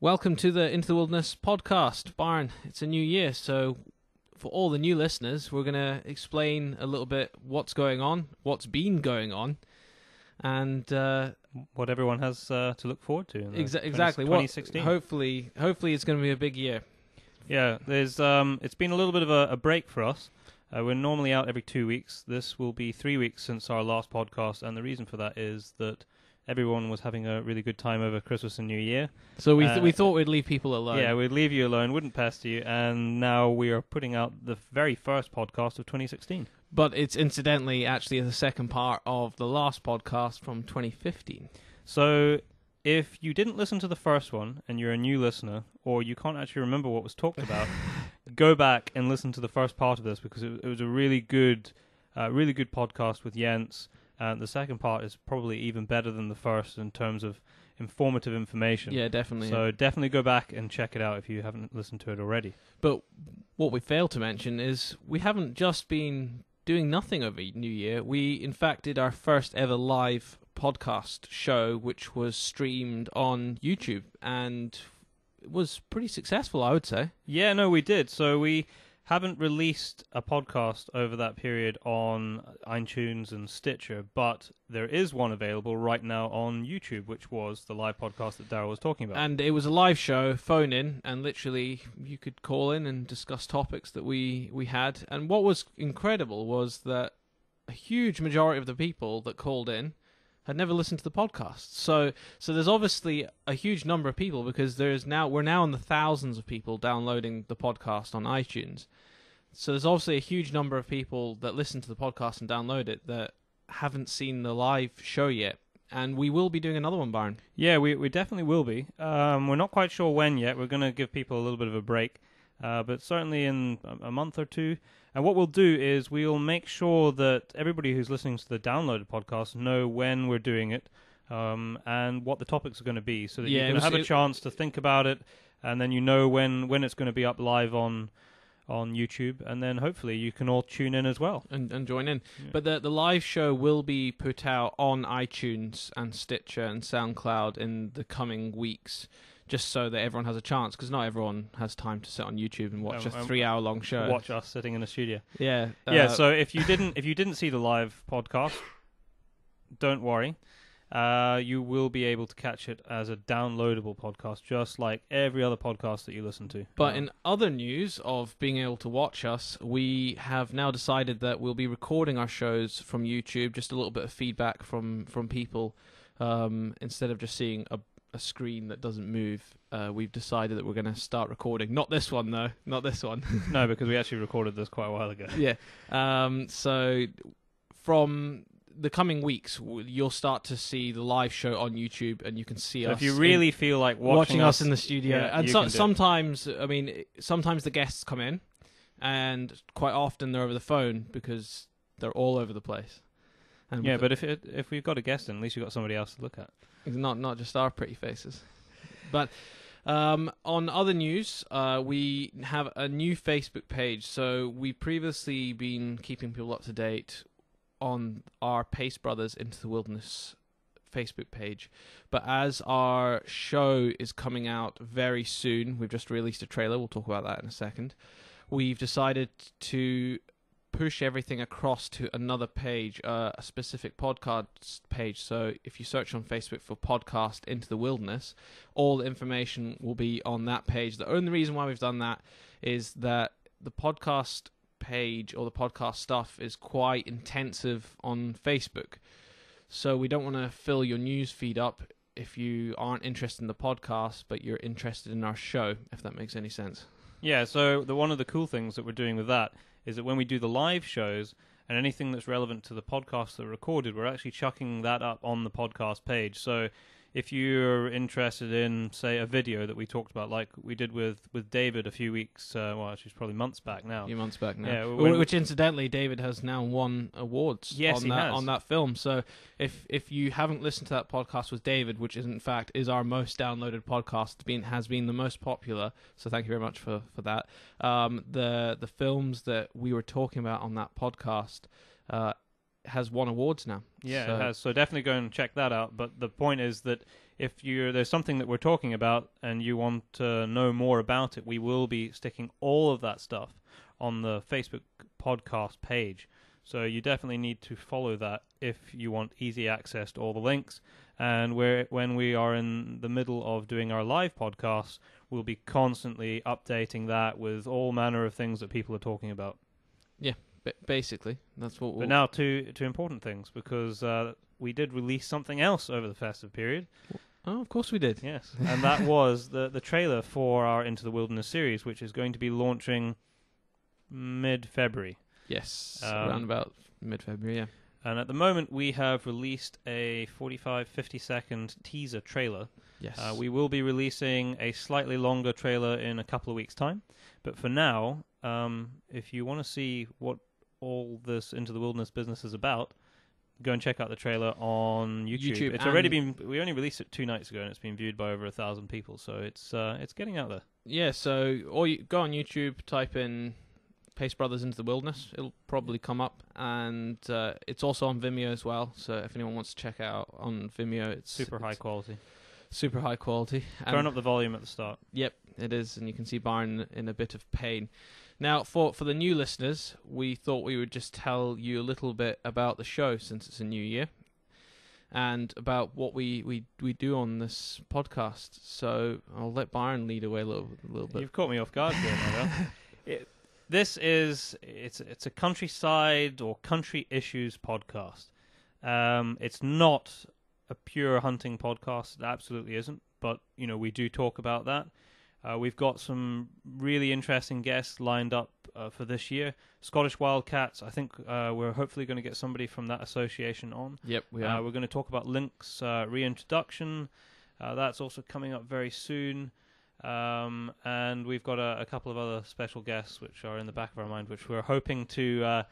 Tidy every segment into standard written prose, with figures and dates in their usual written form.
Welcome to the Into the Wilderness podcast. Byron, it's a new year, so for all the new listeners, we're going to explain a little bit what's going on, what's been going on, and what everyone has to look forward to in exactly 2016. Hopefully it's going to be a big year. Yeah, there's it's been a little bit of a break for us. We're normally out every 2 weeks. This will be 3 weeks since our last podcast, and the reason for that is that everyone was having a really good time over Christmas and New Year. So we thought we'd leave people alone. Yeah, we'd leave you alone, wouldn't pester you, and now we are putting out the very first podcast of 2016. But it's incidentally actually the second part of the last podcast from 2015. So if you didn't listen to the first one and you're a new listener, or you can't actually remember what was talked about, go back and listen to the first part of this because it was a really good podcast with Jens. The second part is probably even better than the first in terms of informative information. Yeah, definitely. So definitely go back and check it out if you haven't listened to it already. But what we failed to mention is we haven't just been doing nothing over New Year. We, in fact, did our first ever live podcast show, which was streamed on YouTube, and it was pretty successful, I would say. Yeah, no, we did. So we haven't released a podcast over that period on iTunes and Stitcher, but there is one available right now on YouTube, which was the live podcast that Darryl was talking about. And it was a live show, phone in, and literally you could call in and discuss topics that we had. And what was incredible was that a huge majority of the people that called in had never listened to the podcast. So there's obviously a huge number of people, because we're now in the thousands of people downloading the podcast on iTunes. So there's obviously a huge number of people that listen to the podcast and download it that haven't seen the live show yet. And we will be doing another one, Byron. Yeah, we definitely will be. We're not quite sure when yet. We're going to give people a little bit of a break, but certainly in a month or two. And what we'll do is we'll make sure that everybody who's listening to the downloaded podcast know when we're doing it and what the topics are going to be, so that you can have a chance to think about it, and then you know when it's going to be up live on YouTube, and then hopefully you can all tune in as well. And join in. Yeah. But the live show will be put out on iTunes and Stitcher and SoundCloud in the coming weeks, just so that everyone has a chance, because not everyone has time to sit on YouTube and watch a 3-hour-long show. Watch us sitting in a studio. Yeah. So if you didn't see the live podcast, don't worry. You will be able to catch it as a downloadable podcast, just like every other podcast that you listen to. But in other news of being able to watch us, we have now decided that we'll be recording our shows from YouTube. Just a little bit of feedback from people, instead of just seeing a screen that doesn't move. We've decided that we're going to start recording. Not this one, though. Not this one. No, because we actually recorded this quite a while ago. Yeah. So from the coming weeks, you'll start to see the live show on YouTube, and you can see us. If you really feel like watching us in the studio, yeah, and sometimes the guests come in, and quite often they're over the phone because they're all over the place. And yeah, but if we've got a guest in, at least you've got somebody else to look at. Not just our pretty faces. But on other news, we have a new Facebook page. So we previously been keeping people up to date on our Pace Brothers Into the Wilderness Facebook page. But as our show is coming out very soon, we've just released a trailer. We'll talk about that in a second. We've decided to push everything across to another page, a specific podcast page. So if you search on Facebook for Podcast Into the Wilderness, all the information will be on that page. The only reason why we've done that is that the podcast page or the podcast stuff is quite intensive on Facebook. So we don't want to fill your news feed up if you aren't interested in the podcast, but you're interested in our show, if that makes any sense. Yeah, so one of the cool things that we're doing with that is that when we do the live shows and anything that's relevant to the podcast that are recorded, we're actually chucking that up on the podcast page. So if you're interested in, say, a video that we talked about, like we did with David a few weeks, actually it's probably months back now. A few months back now. Yeah, which incidentally, David has now won awards on that film. So if you haven't listened to that podcast with David, which is in fact is our most downloaded podcast, has been the most popular, so thank you very much for that. The films that we were talking about on that podcast has won awards now. Yeah, So- it has. So definitely go and check that out. But the point is that if there's something that we're talking about and you want to know more about it, we will be sticking all of that stuff on the Facebook podcast page. So you definitely need to follow that if you want easy access to all the links. And when we are in the middle of doing our live podcasts, we'll be constantly updating that with all manner of things that people are talking about. Basically, that's what. But now to important things, because we did release something else over the festive period. Oh, of course we did. Yes, and that was the trailer for our Into the Wilderness series, which is going to be launching mid-February. Yes, around about mid-February. Yeah. And at the moment, we have released a 45, 50-second teaser trailer. Yes. We will be releasing a slightly longer trailer in a couple of weeks' time. But for now, if you want to see what all this Into the Wilderness business is about, go and check out the trailer on YouTube. It's already been. We only released it 2 nights ago, and it's been viewed by over 1,000 people. So it's getting out there. Yeah. So, or you go on YouTube, type in Pace Brothers Into the Wilderness. It'll probably come up, and it's also on Vimeo as well. So if anyone wants to check it out on Vimeo, it's Super high quality. Super high quality. Turn up the volume at the start. Yep, it is, and you can see Byron in a bit of pain. Now, for the new listeners, we thought we would just tell you a little bit about the show since it's a new year, and about what we do on this podcast. So I'll let Byron lead away a little bit. You've caught me off guard there, This is it's a countryside or country issues podcast. It's not a pure hunting podcast. It absolutely isn't. But we do talk about that. We've got some really interesting guests lined up for this year. Scottish Wildcats. I think we're hopefully going to get somebody from that association on. Yep, we are. We're going to talk about Lynx reintroduction. That's also coming up very soon. And we've got a couple of other special guests which are in the back of our mind, which we're hoping to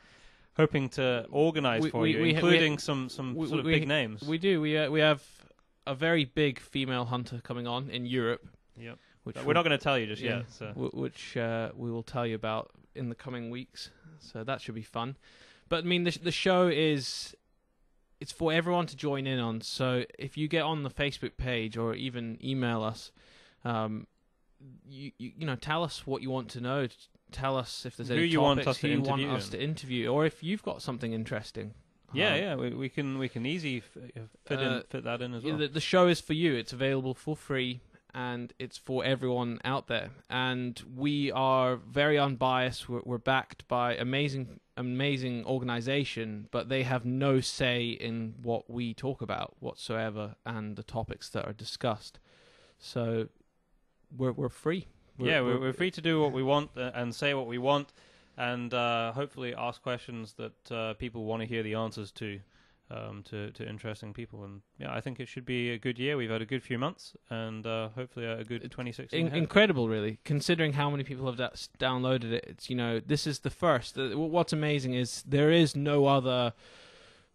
organise for you, including some sort of big names. We do. We have a very big female hunter coming on in Europe. Yep. Which we're not going to tell you just yet. So. Which we will tell you about in the coming weeks. So that should be fun. But I mean, the show it's for everyone to join in on. So if you get on the Facebook page or even email us, you tell us what you want to know. Tell us if there's any you want topics us to you interview want us to interview, or if you've got something interesting. Yeah, we can easily fit that in as well. The show is for you. It's available for free, and it's for everyone out there. And we are very unbiased. We're backed by amazing organization, but they have no say in what we talk about whatsoever and the topics that are discussed. So we're free. We're free to do what we want and say what we want, and hopefully ask questions that people want to hear the answers to interesting people. And I think it should be a good year. We've had a good few months, and hopefully a good 2016. Incredible, really, considering how many people have downloaded it. It's this is the first. What's amazing is there is no other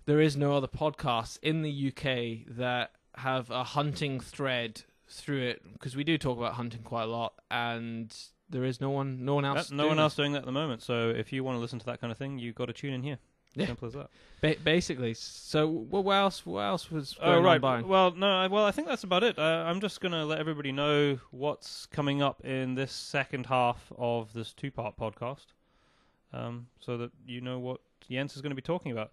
podcasts in the UK that have a hunting thread through it, because we do talk about hunting quite a lot, and there is no one else. No one else doing that at the moment. So if you want to listen to that kind of thing, you've got to tune in here. Yeah. Simple as that. Basically. So what else was going on, Byron? Well, I think that's about it. I'm just going to let everybody know what's coming up in this second half of this 2-part podcast, so that you know what Jens is going to be talking about.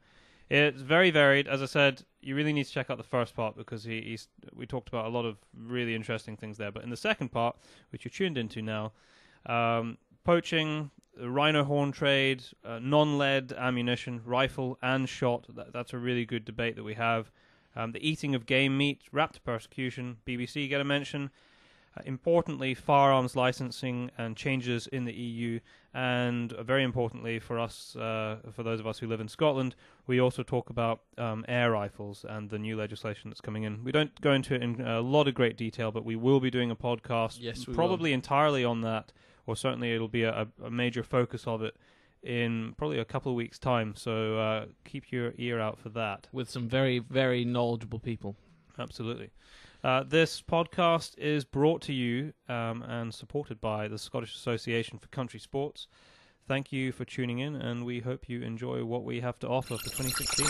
It's very varied. As I said, you really need to check out the first part, because we talked about a lot of really interesting things there. But in the second part, which you're tuned into now, poaching, rhino horn trade, non-lead ammunition, rifle and shot. That's a really good debate that we have. The eating of game meat, raptor persecution, BBC get a mention. Importantly, firearms licensing and changes in the EU, and very importantly for us, for those of us who live in Scotland, we also talk about air rifles and the new legislation that's coming in. We don't go into it in a lot of great detail, but we will be doing a podcast, probably entirely on that, or certainly it'll be a major focus of it in probably a couple of weeks' time. So keep your ear out for that. With some very, very knowledgeable people. Absolutely. This podcast is brought to you and supported by the Scottish Association for Country Sports. Thank you for tuning in, and we hope you enjoy what we have to offer for 2016.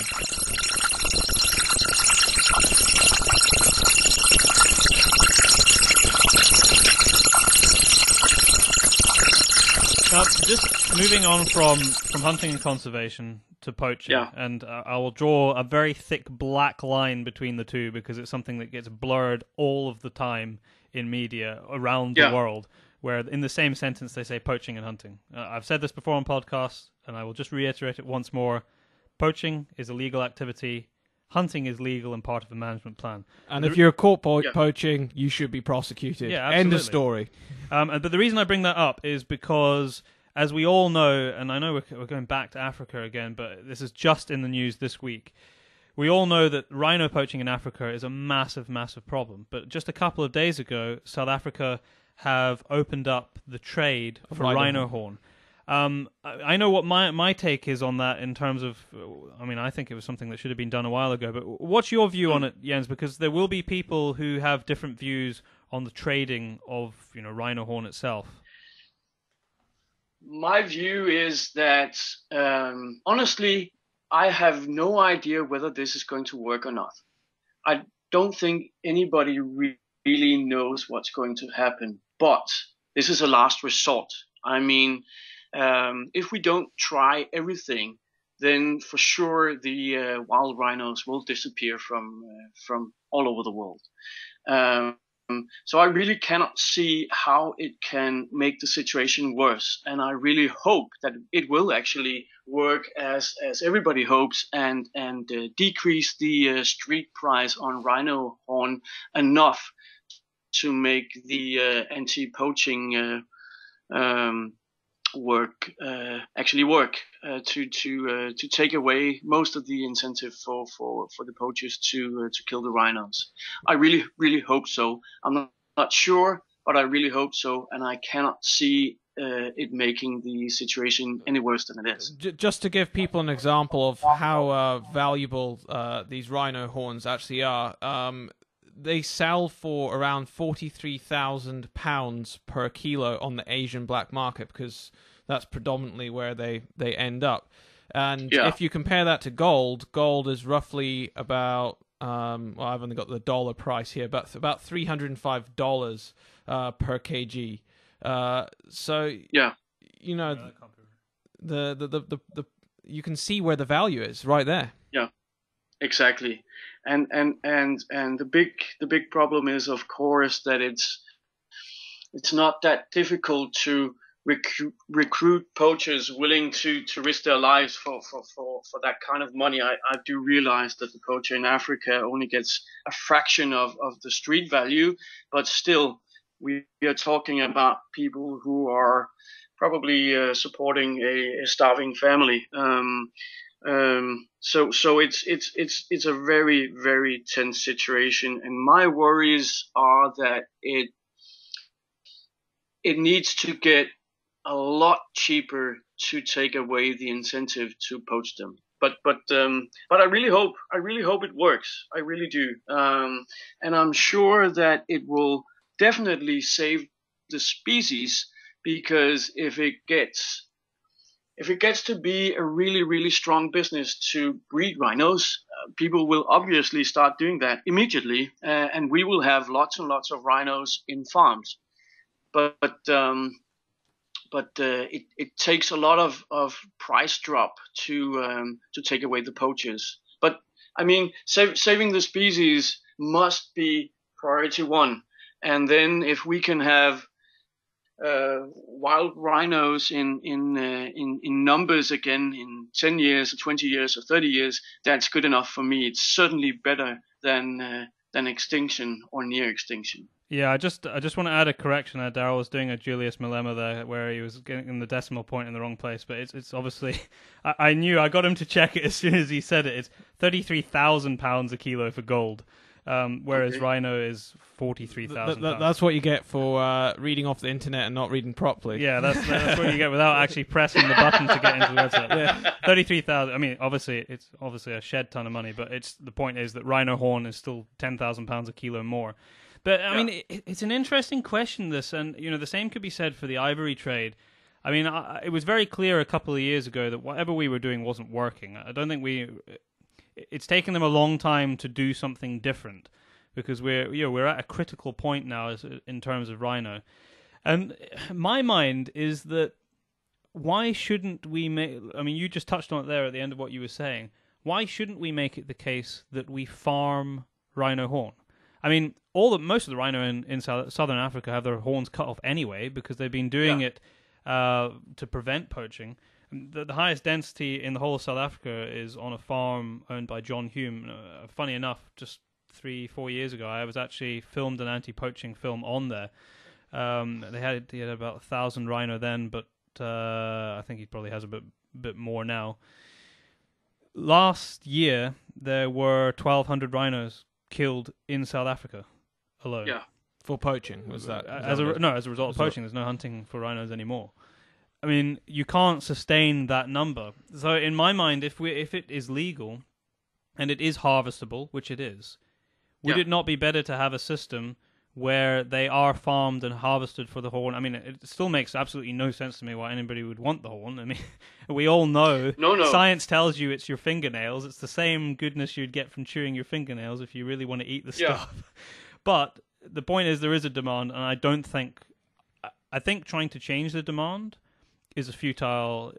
Now, just moving on from hunting and conservation to poaching, and I will draw a very thick black line between the two because it's something that gets blurred all of the time in media around the world, where in the same sentence they say poaching and hunting. I've said this before on podcasts, and I will just reiterate it once more. Poaching is a legal activity. Hunting is legal and part of a management plan. And if you're caught poaching, you should be prosecuted. Yeah, end of story. But the reason I bring that up is because, as we all know, and I know we're going back to Africa again, but this is just in the news this week. We all know that rhino poaching in Africa is a massive, massive problem. But just a couple of days ago, South Africa have opened up the trade for rhino horn. I know what my take is on that in terms of, I mean, I think it was something that should have been done a while ago, but what's your view on it, Jens? Because there will be people who have different views on the trading of, rhino horn itself. My view is that, honestly, I have no idea whether this is going to work or not. I don't think anybody really knows what's going to happen, but this is a last resort. I mean, if we don't try everything, then for sure the wild rhinos will disappear from all over the world. So I really cannot see how it can make the situation worse, and I really hope that it will actually work as everybody hopes and decrease the street price on rhino horn enough to make the anti-poaching work to take away most of the incentive for the poachers to kill the rhinos. I really hope so. I'm not sure, but I really hope so, and I cannot see it making the situation any worse than it is. Just to give people an example of how valuable these rhino horns actually are, they sell for around £43,000 per kilo on the Asian black market, because that's predominantly where they end up. And if you compare that to gold is roughly about, I've only got the dollar price here, but about $305 per kg. So the you can see where the value is right there. Yeah, exactly. And the big problem is, of course, that it's not that difficult to recruit poachers willing to risk their lives for that kind of money. I do realize that the poacher in Africa only gets a fraction of the street value, but still we are talking about people who are probably supporting a starving family. So it's a very, very tense situation, and my worries are that it needs to get a lot cheaper to take away the incentive to poach them. But I really hope it works. I really do. And I'm sure that it will definitely save the species, because if it gets to be a really, really strong business to breed rhinos, people will obviously start doing that immediately, and we will have lots and lots of rhinos in farms. But it takes a lot of price drop to take away the poachers. But I mean, saving the species must be priority one. And then if we can have wild rhinos in numbers again in 10 years or 20 years or 30 years, that's good enough for me. It's certainly better than extinction or near extinction. Yeah, I just want to add a correction there. Daryl was doing a Julius Malema there, where he was getting the decimal point in the wrong place. But it's obviously, I got him to check it as soon as he said it. It's £33,000 a kilo for gold, whereas rhino is £43,000. That's what you get for reading off the internet and not reading properly. Yeah, that's what you get without actually pressing the button to get into the website. Yeah. 33,000. I mean, it's obviously a shed ton of money, but the point is that rhino horn is still £10,000 a kilo more. But I mean, it's an interesting question, this, and the same could be said for the ivory trade. I mean, it was very clear a couple of years ago that whatever we were doing wasn't working. I don't think it's taken them a long time to do something different, because we're at a critical point now in terms of rhino. And my mind is that why shouldn't we make... I mean, you just touched on it there at the end of what you were saying. Why shouldn't we make it the case that we farm rhino horn? I mean, most of the rhino in southern Africa have their horns cut off anyway, because they've been doing it to prevent poaching. The highest density in the whole of South Africa is on a farm owned by John Hume. Funny enough, just 3-4 years ago, I was actually filmed an anti-poaching film on there. He had about 1,000 rhino then, but I think he probably has a bit more now. Last year, there were 1,200 rhinos killed in South Africa alone. Yeah. For poaching, was that? As a result of poaching, there's no hunting for rhinos anymore. I mean, you can't sustain that number. So in my mind, if it is legal and it is harvestable, which it is, would it not be better to have a system where they are farmed and harvested for the horn? I mean, it still makes absolutely no sense to me why anybody would want the horn. I mean, we all know science tells you it's your fingernails. It's the same goodness you'd get from chewing your fingernails if you really want to eat the stuff. But the point is, there is a demand, and I think trying to change the demand is a futile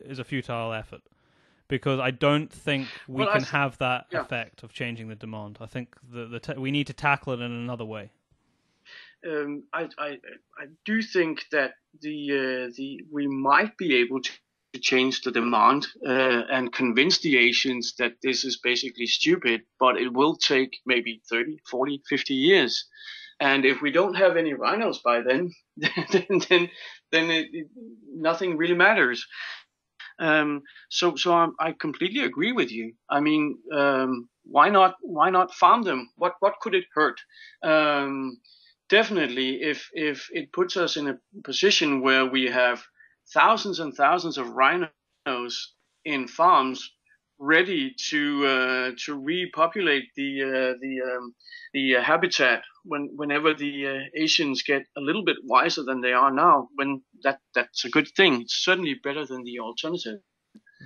effort, because I don't think we can have that effect of changing the demand. I think we need to tackle it in another way. I do think that we might be able to change the demand and convince the Asians that this is basically stupid, but it will take maybe 30, 40, 50 years. And if we don't have any rhinos by then, nothing really matters. So I completely agree with you. I mean, why not farm them? What could it hurt? Definitely, if it puts us in a position where we have thousands and thousands of rhinos in farms ready to repopulate the habitat whenever the Asians get a little bit wiser than they are now, when that's a good thing. It's certainly better than the alternative.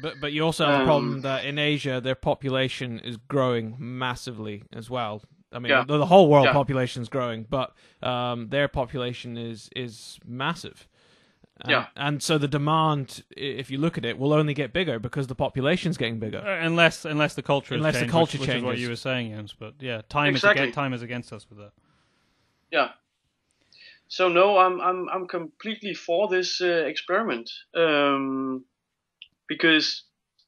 But you also have a problem that in Asia their population is growing massively as well. I mean, the whole world population is growing, but their population is massive. And so the demand, if you look at it, will only get bigger because the population's getting bigger. Unless the culture changes, which is what you were saying, Jens. But time is against us with that. Yeah. So no, I'm completely for this experiment, because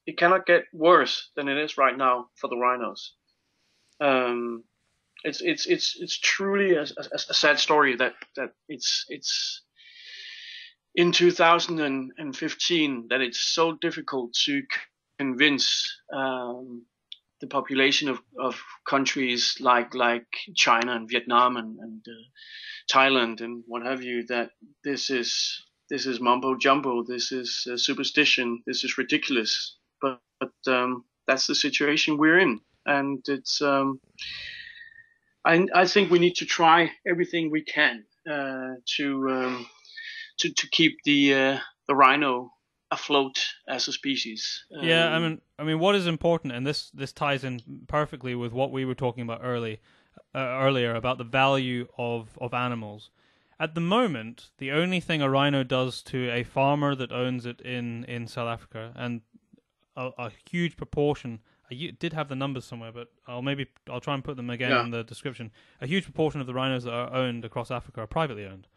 it cannot get worse than it is right now for the rhinos. It's truly a sad story that it's in 2015 that it's so difficult to convince the population of countries like China and Vietnam and Thailand and what have you, that this is mumbo jumbo, this is superstition, this is ridiculous. But that's the situation we're in, and it's I think we need to try everything we can to keep the rhino afloat as a species. I mean, what is important, and this ties in perfectly with what we were talking about earlier about the value of animals. At the moment, the only thing a rhino does to a farmer that owns it in South Africa, and a huge proportion, I did have the numbers somewhere, but I'll try and put them again in the description. A huge proportion of the rhinos that are owned across Africa are privately owned.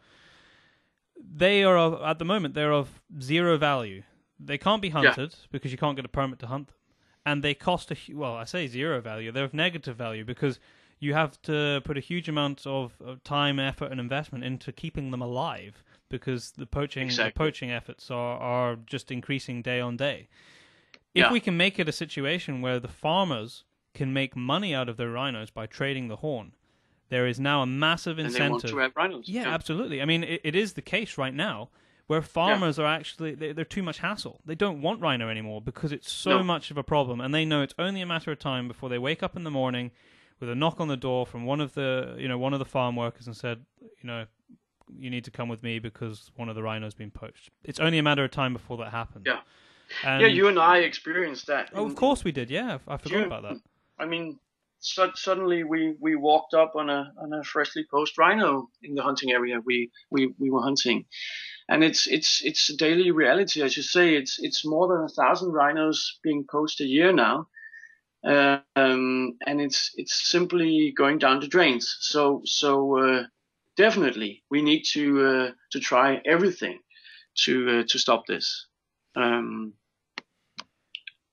They are at the moment they're of zero value. They can't be hunted because you can't get a permit to hunt them, and they cost I say zero value. They're of negative value because you have to put a huge amount of time, effort, and investment into keeping them alive, because the poaching efforts are just increasing day on day. If we can make it a situation where the farmers can make money out of their rhinos by trading the horn, there is now a massive incentive. And they want to have rhinos. Yeah, absolutely. I mean, it is the case right now where farmers are actually, they're too much hassle. They don't want rhino anymore because it's so much of a problem, and they know it's only a matter of time before they wake up in the morning with a knock on the door from one of the farm workers and said, you need to come with me because one of the rhinos been poached. It's only a matter of time before that happens. Yeah. And, yeah, you and I experienced that. Oh, of course we did. Yeah, I forgot about that. I mean, suddenly we walked up on a freshly poached rhino in the hunting area we were hunting, and it's a daily reality. As you say, it's more than 1,000 rhinos being poached a year now, and it's simply going down the drains. So definitely we need to try everything to stop this.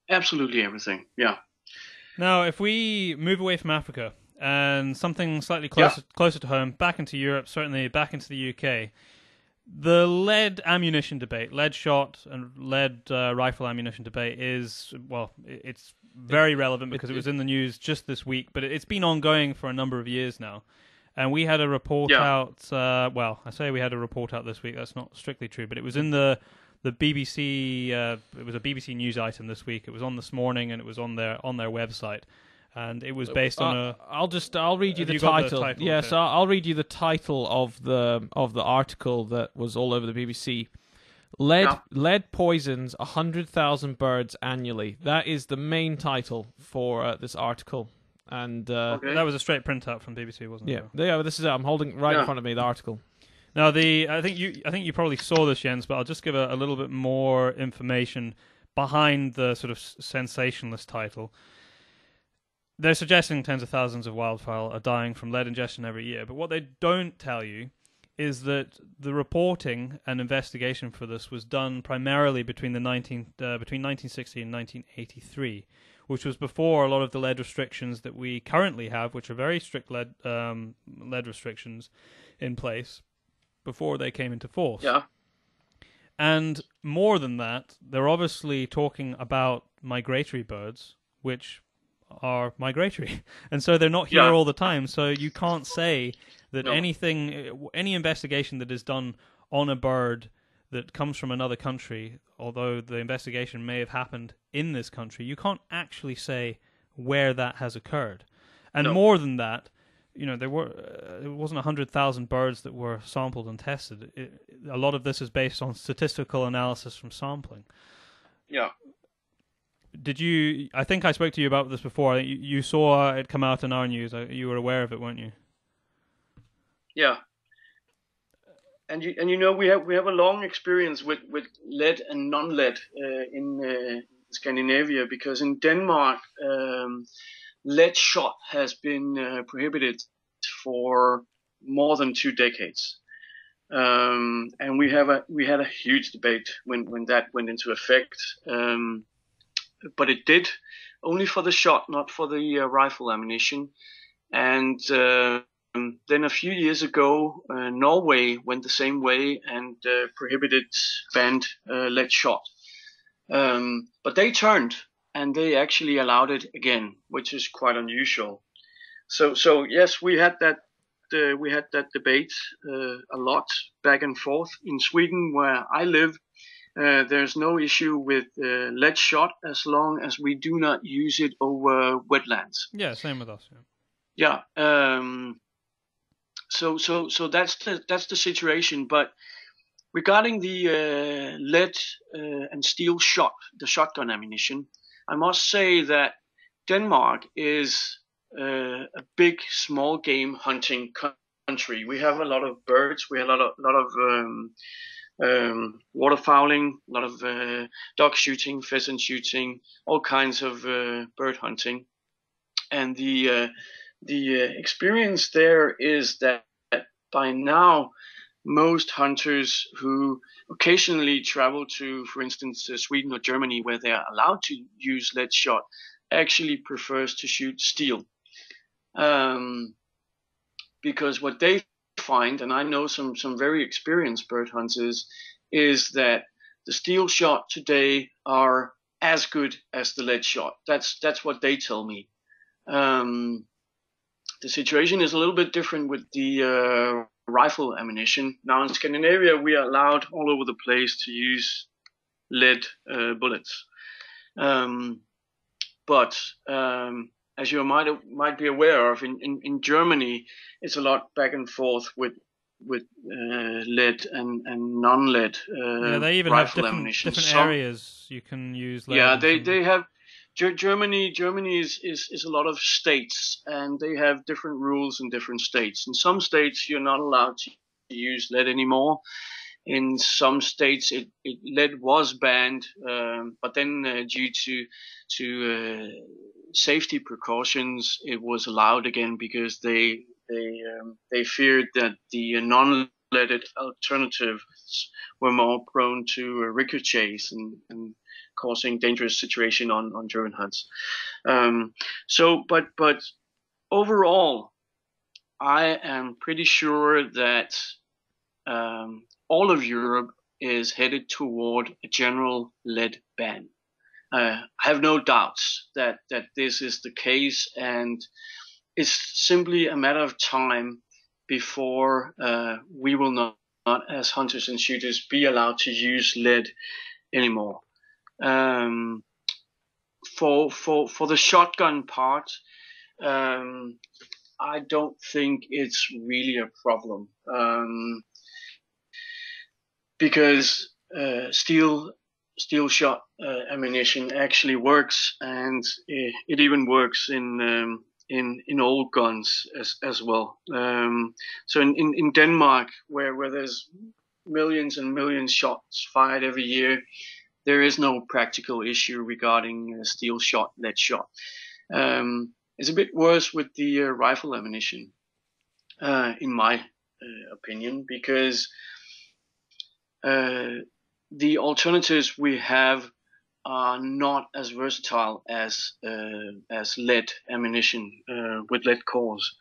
Absolutely everything. Yeah. Now, if we move away from Africa and something slightly closer to home, back into Europe, certainly back into the UK, the lead ammunition debate, lead shot and lead rifle ammunition debate is, well, it's very relevant because it was in the news just this week, but it's been ongoing for a number of years now. And we had a report out, well, I say we had a report out this week, that's not strictly true, but it was in the BBC, it was a BBC news item this week. It was on This Morning, and it was on their website, and it was based on a. I'll read you the title. Yeah, okay. So I'll read you the title of the article that was all over the BBC. Lead poisons 100,000 birds annually. That is the main title for this article, and that was a straight printout from BBC, wasn't it? Yeah. This is it. I'm holding right in front of me the article. Now, I think you probably saw this, Jens, but I'll just give a little bit more information behind the sort of sensationalist title. They're suggesting tens of thousands of wildfowl are dying from lead ingestion every year, but what they don't tell you is that the reporting and investigation for this was done primarily between 1960 and 1983, which was before a lot of the lead restrictions that we currently have, which are very strict lead restrictions in place, before they came into force. Yeah. And more than that, they're obviously talking about migratory birds, which are migratory. And so they're not here all the time. So you can't say that any investigation that is done on a bird that comes from another country, although the investigation may have happened in this country, you can't actually say where that has occurred. And more than that, there wasn't 100,000 birds that were sampled and tested. A lot of this is based on statistical analysis from sampling. Yeah. I think I spoke to you about this before. You saw it come out in our news. You were aware of it, weren't you? Yeah. And we have a long experience with lead and non-lead in Scandinavia, because in Denmark, lead shot has been prohibited for more than 2 decades, and we had a huge debate when that went into effect. But it did only for the shot, not for the rifle ammunition. And then a few years ago, Norway went the same way and banned lead shot. But they turned, and they actually allowed it again, which is quite unusual. So yes, we had that debate a lot back and forth. In Sweden, where I live, there's no issue with lead shot as long as we do not use it over wetlands. Yeah, same with us. Yeah. So that's the situation. But regarding the lead and steel shot, the shotgun ammunition, I must say that Denmark is a big small game hunting country. We have a lot of birds. We have a lot of waterfowling, a lot of duck shooting, pheasant shooting, all kinds of bird hunting. And the experience there is that by now most hunters who occasionally travel to, for instance, Sweden or Germany, where they are allowed to use lead shot, actually prefers to shoot steel. Because what they find, and I know some very experienced bird hunters, is that the steel shot today are as good as the lead shot. That's what they tell me. The situation is a little bit different with the rifle ammunition. Now in Scandinavia, we are allowed all over the place to use lead bullets. But as you might be aware of, in Germany, it's a lot back and forth with lead and non-lead Yeah, they even have rifle ammunition. different areas you can use lead. Yeah, they have. Germany is a lot of states, and they have different rules in different states. In some states, you're not allowed to use lead anymore. In some states, lead was banned, but then due to safety precautions, it was allowed again because they feared that the non-leaded alternatives were more prone to ricochets and causing dangerous situation on German huts. But overall, I am pretty sure that all of Europe is headed toward a general lead ban. I have no doubts that this is the case, and it's simply a matter of time before we will not, as hunters and shooters, be allowed to use lead anymore. For the shotgun part, I don't think it's really a problem, because steel shot ammunition actually works, and it even works in old guns as well. So in Denmark, where there's millions and millions shots fired every year, there is no practical issue regarding steel shot, lead shot. It's a bit worse with the rifle ammunition, in my opinion, because the alternatives we have are not as versatile as lead ammunition with lead cores.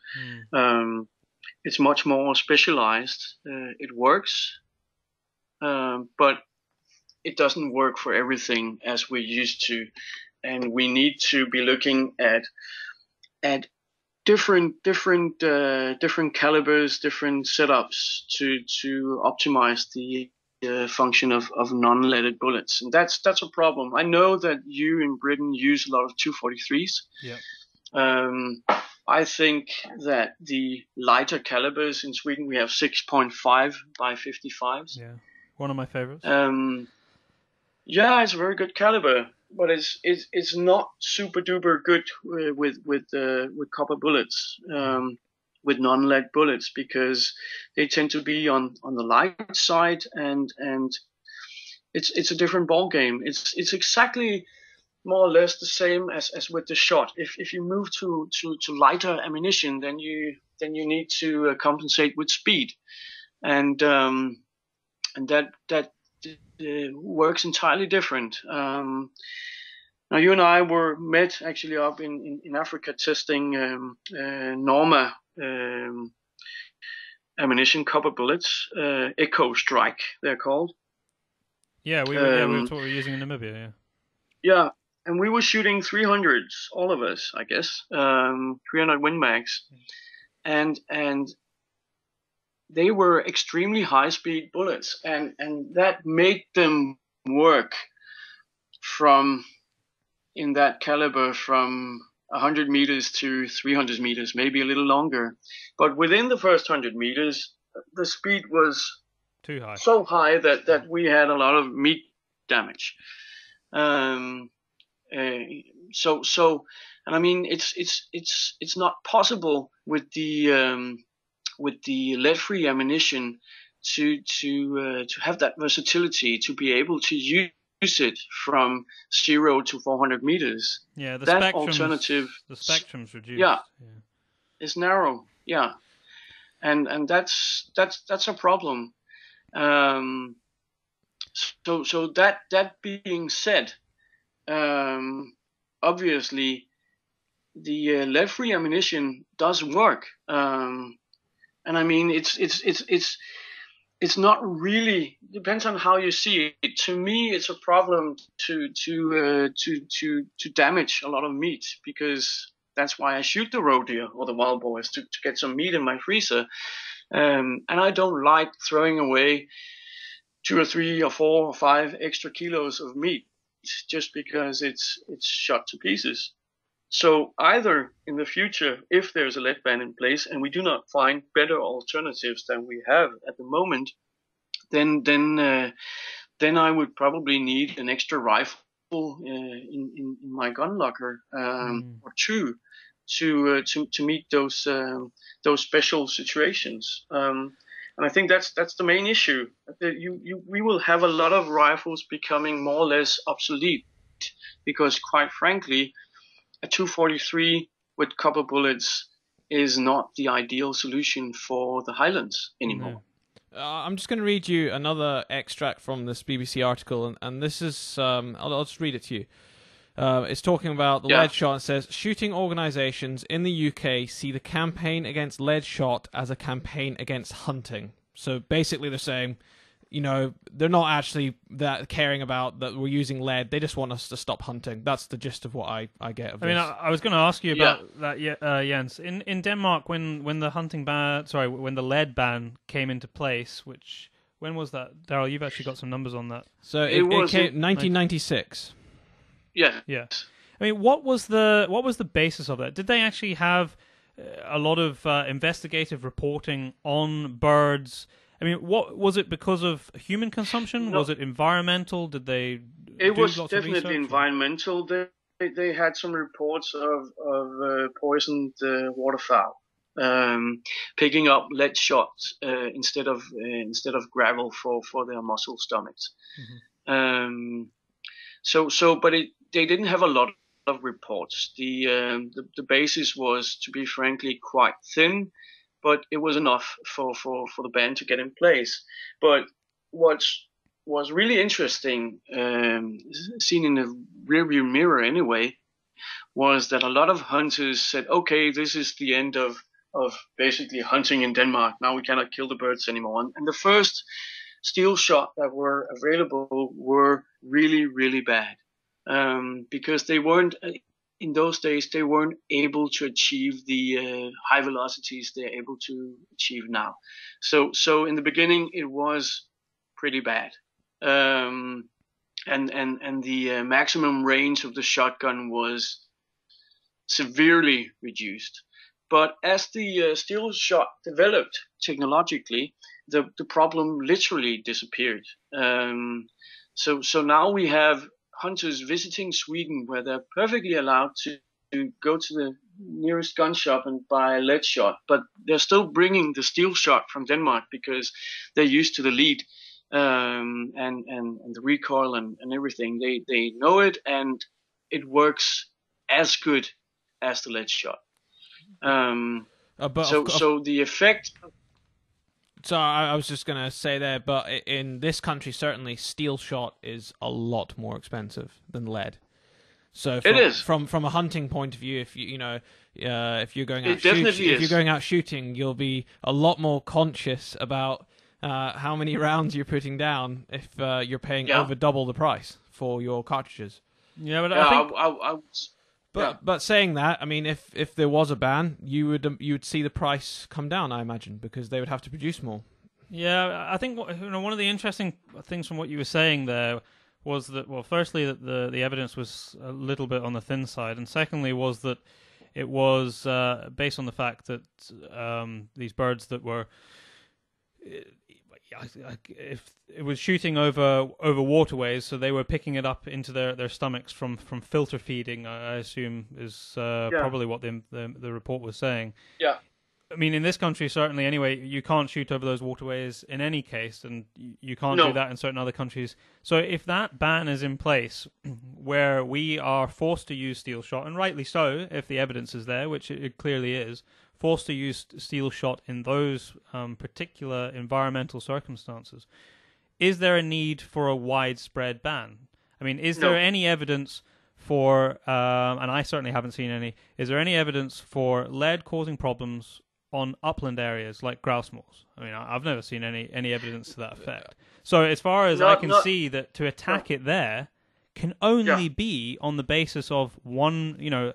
It's much more specialized. It works, but it doesn't work for everything as we're used to, and we need to be looking at different calibers, different setups to optimize the function of non-leaded bullets, and that's a problem. I know that you in Britain use a lot of 243s. Yeah. I think that the lighter calibers in Sweden, we have 6.5 by 55s. Yeah, one of my favorites. Yeah, it's a very good caliber, but it's not super duper good with copper bullets, with non-lead bullets, because they tend to be on the light side, and it's a different ball game. It's exactly more or less the same as with the shot. If you move to lighter ammunition, then you need to compensate with speed, and that works entirely different. Now, you and I were met actually up in Africa testing Norma ammunition, copper bullets, Echo Strike they're called. Yeah, that's what we're using in Namibia. Yeah. Yeah, and we were shooting 300s, all of us, I guess, 300 Win Mags, and they were extremely high-speed bullets, and that made them work in that caliber from 100 meters to 300 meters, maybe a little longer. But within the first 100 meters, the speed was too high, so high that we had a lot of meat damage. So, and I mean, it's not possible with the lead-free ammunition to have that versatility, to be able to use it from 0 to 400 meters. Yeah, the spectrum's reduced. Yeah, it's narrow. Yeah, and that's a problem. So that being said, obviously the lead-free ammunition does work. And I mean, it's not really, depends on how you see it. To me, it's a problem to damage a lot of meat, because that's why I shoot the roe deer or the wild boars, to get some meat in my freezer. And I don't like throwing away 2 or 3 or 4 or 5 extra kilos of meat just because it's shot to pieces. So either in the future, if there's a lead ban in place and we do not find better alternatives than we have at the moment, then I would probably need an extra rifle in my gun locker or two to meet those special situations. And I think that's the main issue. We will have a lot of rifles becoming more or less obsolete because, quite frankly, a 243 with copper bullets is not the ideal solution for the Highlands anymore. I'm just going to read you another extract from this BBC article, and this is I'll just read it to you. It's talking about the lead shot. It says, shooting organisations in the UK see the campaign against lead shot as a campaign against hunting. So basically they're saying, they're not actually that caring about that we're using lead. They just want us to stop hunting. That's the gist of what I get of this. I mean, I was going to ask you about that, Jens. In Denmark, when the when the lead ban came into place, when was that? Daryl, you've actually got some numbers on that. So it came 1996. Yeah. I mean, what was the basis of that? Did they actually have a lot of investigative reporting on birds? I mean, what was it because of human consumption? No. Was it environmental? Did they? It was definitely environmental. They had some reports of poisoned waterfowl picking up lead shots instead of gravel for their mussel stomachs. Mm-hmm. But they didn't have a lot of reports. The basis was, to be frankly, quite thin, but it was enough for the ban to get in place. But what was really interesting, seen in the rearview mirror anyway, was that a lot of hunters said, okay, this is the end of basically hunting in Denmark. Now we cannot kill the birds anymore. And the first steel shot that were available were really, really bad. Because they weren't, in those days, they weren't able to achieve the high velocities they're able to achieve now. So in the beginning, it was pretty bad. And the maximum range of the shotgun was severely reduced. But as the steel shot developed technologically, the problem literally disappeared. So now we have hunters visiting Sweden where they're perfectly allowed to go to the nearest gun shop and buy a lead shot, but they're still bringing the steel shot from Denmark because they're used to the lead and the recoil and everything. They know it, and it works as good as the lead shot. So the effect. So I was just going to say there, but in this country, certainly steel shot is a lot more expensive than lead. So it is from a hunting point of view. If if you're going out shooting, you'll be a lot more conscious about how many rounds you're putting down if you're paying over double the price for your cartridges. Yeah, but I think. But saying that, I mean, if there was a ban, you would see the price come down, I imagine, because they would have to produce more. Yeah, I think one of the interesting things from what you were saying there was that, well, firstly, that the evidence was a little bit on the thin side, and secondly was that it was based on the fact that these birds that were, if it was shooting over waterways, so they were picking it up into their stomachs from filter feeding, I assume is probably what the report was saying. Yeah. I mean, in this country, certainly anyway, you can't shoot over those waterways in any case, and you can't do that in certain other countries. So if that ban is in place, where we are forced to use steel shot, and rightly so, if the evidence is there, which it clearly is, forced to use steel shot in those particular environmental circumstances, is there a need for a widespread ban? I mean, is there any evidence for, and I certainly haven't seen any, is there any evidence for lead causing problems on upland areas like grouse moors? I mean, I've never seen any evidence to that effect. So as far as I can see, that to attack it there can only be on the basis of one,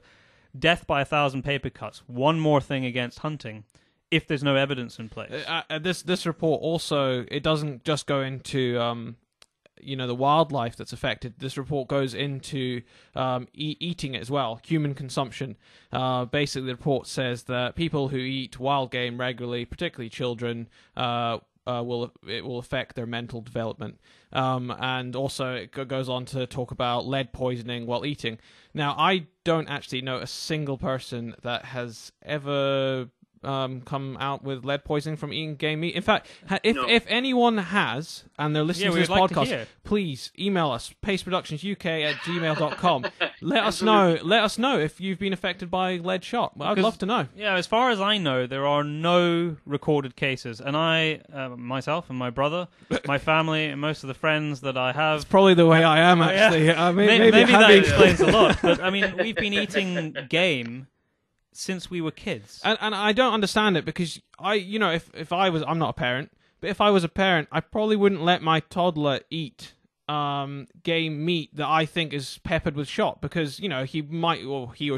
death by 1,000 paper cuts, one more thing against hunting, if there's no evidence in place. This report also, it doesn't just go into the wildlife that's affected. This report goes into eating it as well, human consumption. Basically, the report says that people who eat wild game regularly, particularly children, will affect their mental development. And also it goes on to talk about lead poisoning while eating. Now, I don't actually know a single person that has ever come out with lead poisoning from eating game meat. In fact, if anyone has, and they're listening to this podcast, please email us, paceproductionsuk@gmail.com. Let us know if you've been affected by lead shot. I'd love to know. Yeah, as far as I know, there are no recorded cases, and I, myself and my brother, my family, and most of the friends that I have... It's probably the way I am, actually. Yeah. Maybe that explains a lot, but I mean, we've been eating game since we were kids, and I don't understand it, because if I was, I'm not a parent, but if I was a parent, I probably wouldn't let my toddler eat game meat that I think is peppered with shot, because he or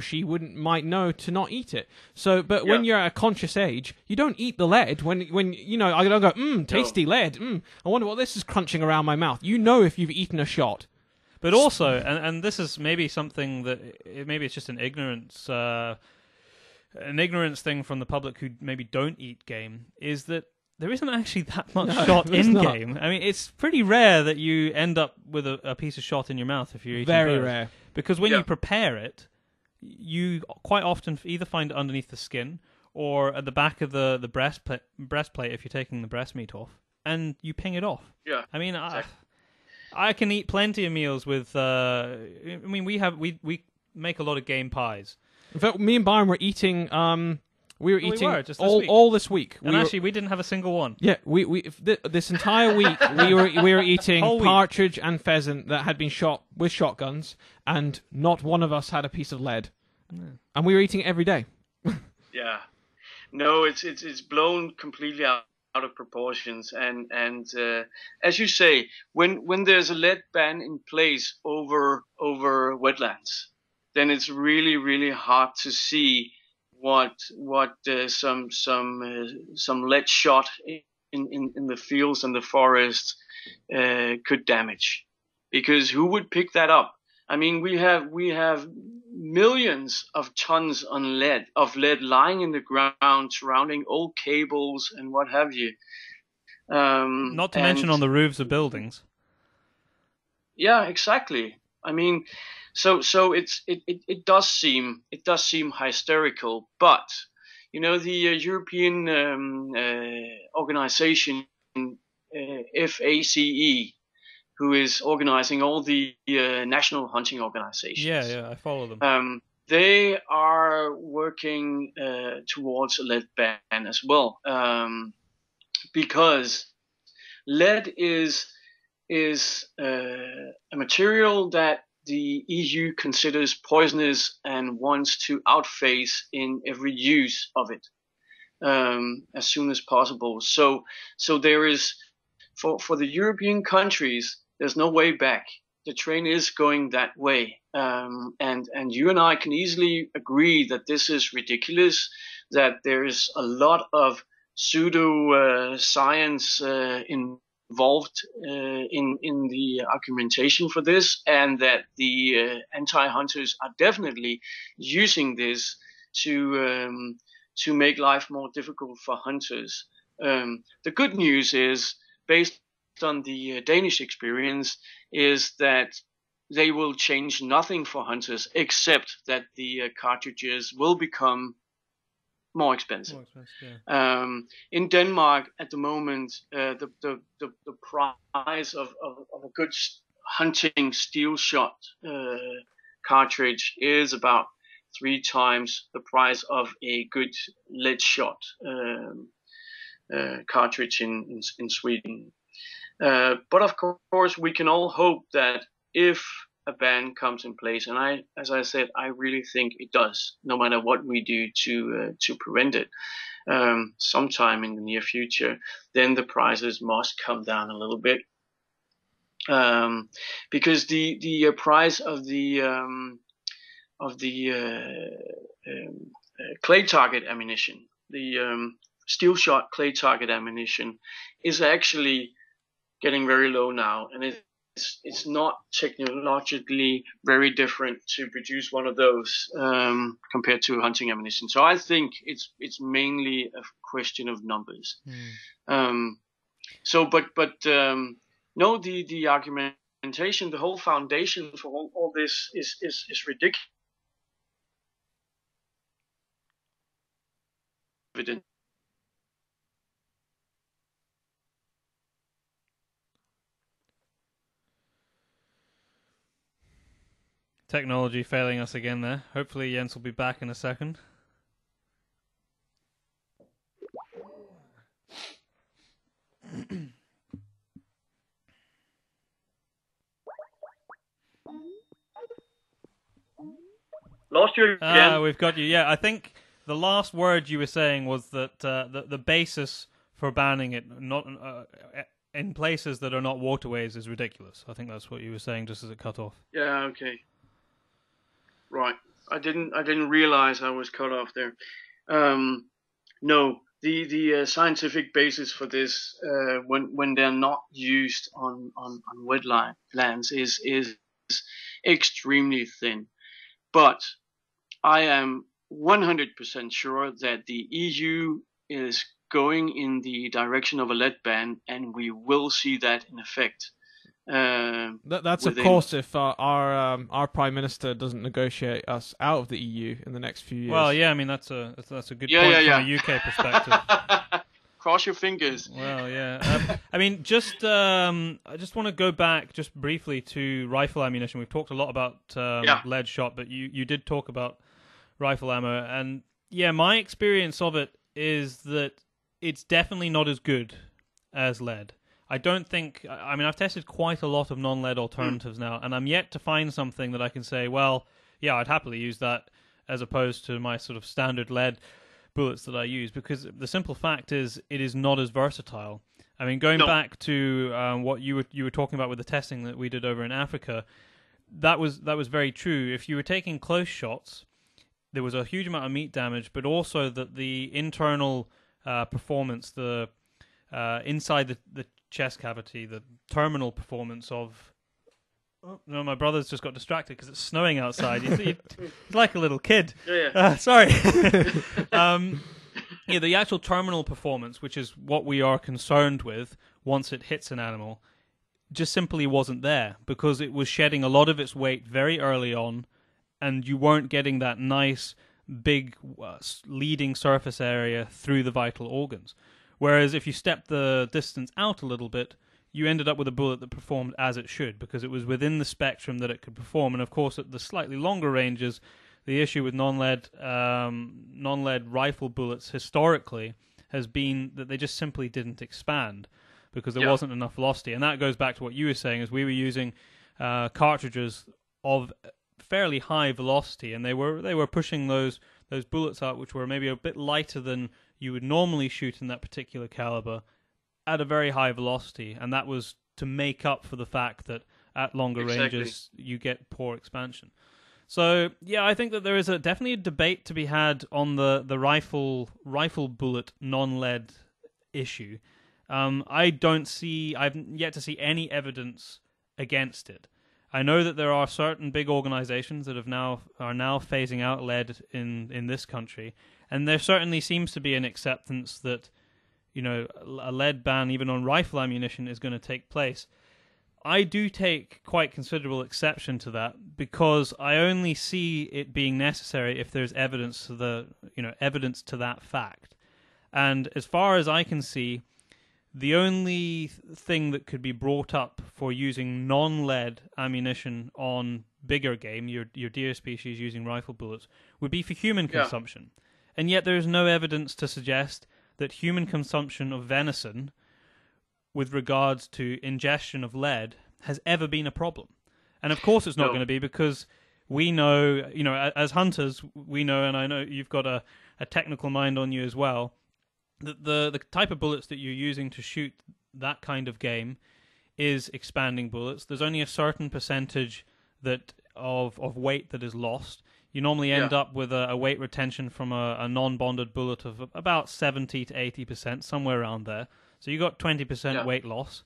she might know to not eat it. So, but when you're at a conscious age, you don't eat the lead. When I don't go, tasty lead. I wonder what this is crunching around my mouth. If you've eaten a shot. But also, and this is maybe something that maybe it's just an ignorance thing from the public who maybe don't eat game, is that there isn't actually that much shot in game. I mean, it's pretty rare that you end up with a piece of shot in your mouth if you're eating Very birds. Rare. Because when you prepare it, you quite often either find it underneath the skin or at the back of the breastplate if you're taking the breast meat off, and you ping it off. Yeah. I mean, exactly. I can eat plenty of meals with... we make a lot of game pies. In fact, me and Byron were eating. We were eating just all this week. We didn't have a single one. Yeah, this entire week we were eating partridge and pheasant that had been shot with shotguns, and not one of us had a piece of lead, and we were eating it every day. Yeah, no, it's blown completely out of proportions, and as you say, when there's a lead ban in place over wetlands, then it's really, really hard to see what some lead shot in the fields and the forests could damage, because who would pick that up? I mean, we have millions of tons of lead lying in the ground surrounding old cables and what have you. Not to mention on the roofs of buildings. Yeah, exactly. I mean, so it does seem hysterical, but the European organization FACE, who is organizing all the national hunting organizations. Yeah, I follow them. They are working towards a lead ban as well, because lead is a material that the EU considers poisonous and wants to outphase in every use of it as soon as possible. So there is, for the European countries, there's no way back. The train is going that way, and you and I can easily agree that this is ridiculous. That there is a lot of pseudo science involved in the argumentation for this, and that the anti-hunters are definitely using this to make life more difficult for hunters. The good news is, based on the Danish experience, is that they will change nothing for hunters, except that the cartridges will become more expensive. Yeah. In Denmark, at the moment, the price of a good hunting steel shot cartridge is about 3 times the price of a good lead shot cartridge in Sweden. But of course, we can all hope that if a ban comes in place, and as I said, I really think it does, no matter what we do to prevent it, sometime in the near future, then the prices must come down a little bit, because the price of the clay target ammunition, the steel shot clay target ammunition, is actually getting very low now, and it's it's not technologically very different to produce one of those compared to hunting ammunition. So I think it's mainly a question of numbers. No, the argumentation, the whole foundation for all this is ridiculous. Technology failing us again there. Hopefully Jens will be back in a second. Lost you again. We've got you. Yeah, I think the last word you were saying was that the basis for banning it not in places that are not waterways is ridiculous. I think that's what you were saying just as it cut off. Yeah, okay. Right. I didn't realize I was cut off there. No, the scientific basis for this when they're not used on wetlands is extremely thin. But I am 100% sure that the EU is going in the direction of a lead ban, and we will see that in effect. That's of course if our Prime Minister doesn't negotiate us out of the EU in the next few years. Well, yeah, I mean that's a good point from a UK perspective. Cross your fingers. Well, yeah. I mean, I just want to go back just briefly to rifle ammunition. We've talked a lot about lead shot, but you did talk about rifle ammo, and yeah, my experience of it is that it's definitely not as good as lead. I don't think... I mean, I've tested quite a lot of non-lead alternatives now, and I'm yet to find something that I can say, well, yeah, I'd happily use that as opposed to my sort of standard lead bullets that I use, because the simple fact is it is not as versatile. I mean, going back to what you were talking about with the testing that we did over in Africa, that was very true. If you were taking close shots, there was a huge amount of meat damage, but also that the internal performance, the inside the chest cavity, the terminal performance of... Oh, no, my brother's just got distracted because it's snowing outside. He's like a little kid. Sorry. The actual terminal performance, which is what we are concerned with once it hits an animal, just simply wasn't there because it was shedding a lot of its weight very early on, and you weren't getting that nice, big, leading surface area through the vital organs. Whereas if you step the distance out a little bit, you ended up with a bullet that performed as it should because it was within the spectrum that it could perform. And of course, at the slightly longer ranges, the issue with non-lead rifle bullets historically has been that they just simply didn't expand because there wasn't enough velocity. And that goes back to what you were saying, is we were using cartridges of fairly high velocity, and they were pushing those bullets out, which were maybe a bit lighter than you would normally shoot in that particular caliber, at a very high velocity, and that was to make up for the fact that at longer ranges you get poor expansion. So yeah, I think that there is definitely a debate to be had on the rifle bullet non-lead issue. I've yet to see any evidence against it. I know that there are certain big organizations that are now phasing out lead in this country, and there certainly seems to be an acceptance that, you know, a lead ban even on rifle ammunition is going to take place. I do take quite considerable exception to that because I only see it being necessary if there's evidence to that fact. And as far as I can see, the only thing that could be brought up for using non-lead ammunition on bigger game, your deer species using rifle bullets, would be for human consumption. And yet there is no evidence to suggest that human consumption of venison with regards to ingestion of lead has ever been a problem. And of course it's not going to be, because we know, as hunters, we know, and I know you've got a technical mind on you as well, that the type of bullets that you're using to shoot that kind of game is expanding bullets. There's only a certain percentage of weight that is lost. You normally end up with a weight retention from a non-bonded bullet of about 70 to 80%, somewhere around there. So you got 20% weight loss.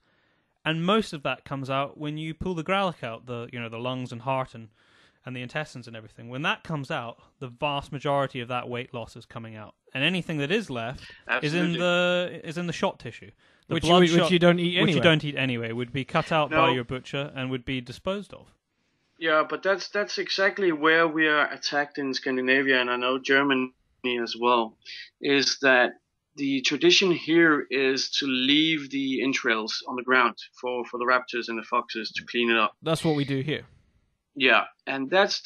And most of that comes out when you pull the growler out, the lungs and heart and the intestines and everything. When that comes out, the vast majority of that weight loss is coming out, and anything that is left is in the shot tissue, which you don't eat anyway. Which you don't eat anyway would be cut out by your butcher and would be disposed of. Yeah, but that's exactly where we are attacked in Scandinavia, and I know Germany as well. Is that the tradition here is to leave the entrails on the ground for the raptors and the foxes to clean it up. That's what we do here. Yeah, and that's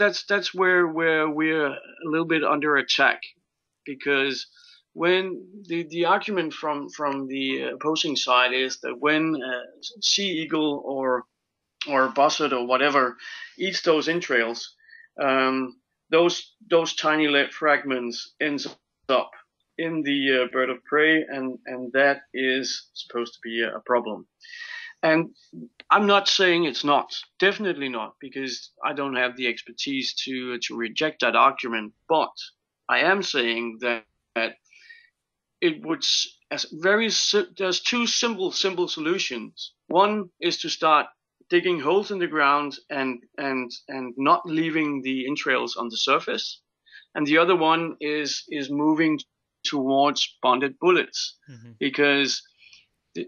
where we're a little bit under attack, because when the argument from the opposing side is that when a sea eagle or buzzard or whatever eats those entrails, those tiny lead fragments ends up in the bird of prey, and that is supposed to be a problem. And I'm not saying it's not, definitely not, because I don't have the expertise to reject that argument. But I am saying that it would, there's two simple solutions. One is to start digging holes in the ground and not leaving the entrails on the surface, and the other one is moving towards bonded bullets, because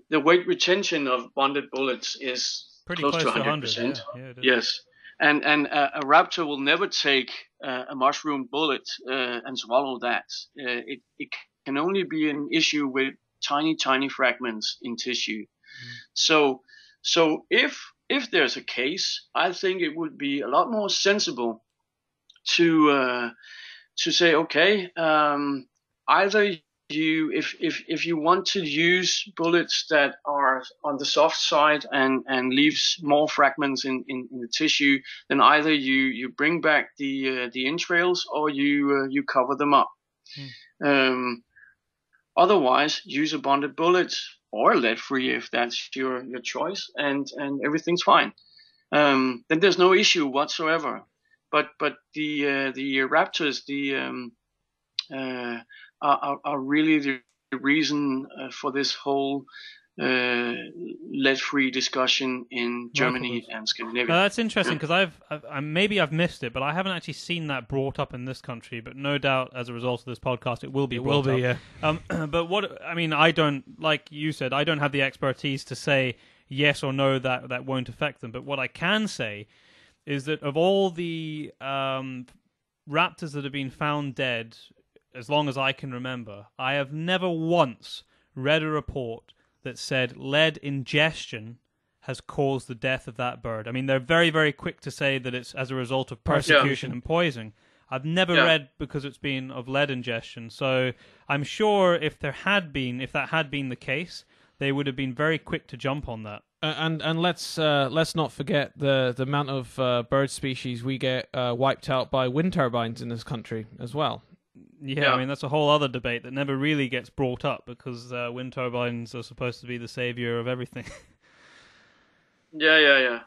the weight retention of bonded bullets is pretty close to 100%. Yeah, yes, and a raptor will never take a mushroom bullet and swallow that. It can only be an issue with tiny fragments in tissue. So if there's a case, I think it would be a lot more sensible to say, okay, either if you want to use bullets that are on the soft side and leave small fragments in the tissue, then either you bring back the entrails or you cover them up. Otherwise, use a bonded bullet or lead-free if that's your choice, and everything's fine. Then there's no issue whatsoever. But the raptors, are really the reason for this whole lead-free discussion in Germany and Scandinavia. Now, that's interesting, because I've missed it, but I haven't actually seen that brought up in this country. But no doubt, as a result of this podcast, it will be brought up. Yeah. But I don't, like you said, I don't have the expertise to say yes or no that won't affect them. But what I can say is that of all the raptors that have been found dead, as long as I can remember, I have never once read a report that said lead ingestion has caused the death of that bird. I mean, they're very, very quick to say that it's as a result of persecution and poisoning. I've never read because it's been of lead ingestion. So I'm sure if that had been the case, they would have been very quick to jump on that. And let's not forget the amount of bird species we get wiped out by wind turbines in this country as well. Yeah, I mean, that's a whole other debate that never really gets brought up, because wind turbines are supposed to be the savior of everything. Yeah.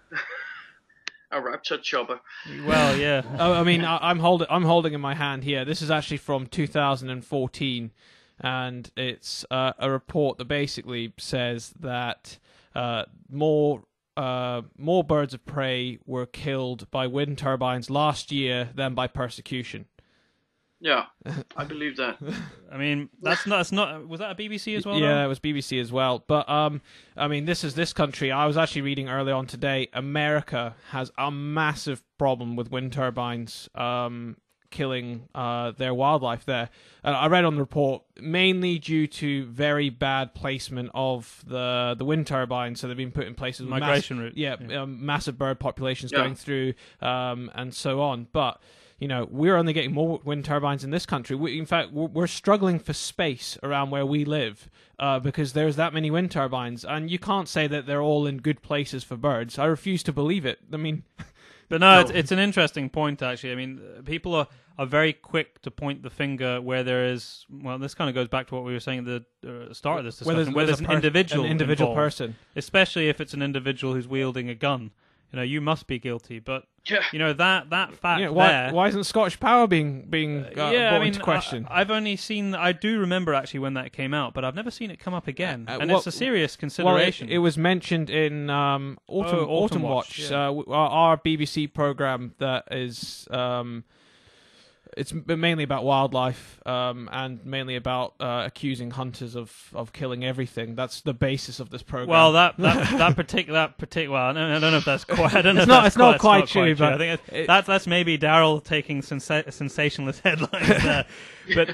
A raptor chopper. Well, yeah. I mean, I'm holding in my hand here. This is actually from 2014, and it's a report that basically says that more birds of prey were killed by wind turbines last year than by persecution. Yeah, I believe that. I mean, that's not. Was that a BBC as well? Yeah, it was BBC as well. But I mean, this country. I was actually reading early on today. America has a massive problem with wind turbines killing their wildlife there. I read on the report mainly due to very bad placement of the wind turbines. So they've been put in places with migration route. Massive bird populations going through, and so on. But we're only getting more wind turbines in this country. In fact, we're struggling for space around where we live because there's that many wind turbines. And you can't say that they're all in good places for birds. I refuse to believe it. I mean... But no, it's an interesting point, actually. I mean, people are very quick to point the finger where there is... Well, this kind of goes back to what we were saying at the start of this discussion, where there's an individual person. Especially if it's an individual who's wielding a gun. you must be guilty. But Yeah. that fact why isn't Scottish Power being brought into question? I've only seen. I do remember actually when that came out, but I've never seen it come up again, and it's a serious consideration. Well, it was mentioned in Autumn Watch, yeah. Our BBC program that is. It's mainly about wildlife, and mainly about accusing hunters of killing everything. That's the basis of this program. Well, that particular. Well, I don't know if that's quite. I don't know. It's not quite true, but I think that's maybe Daryl taking sensationalist headlines there. But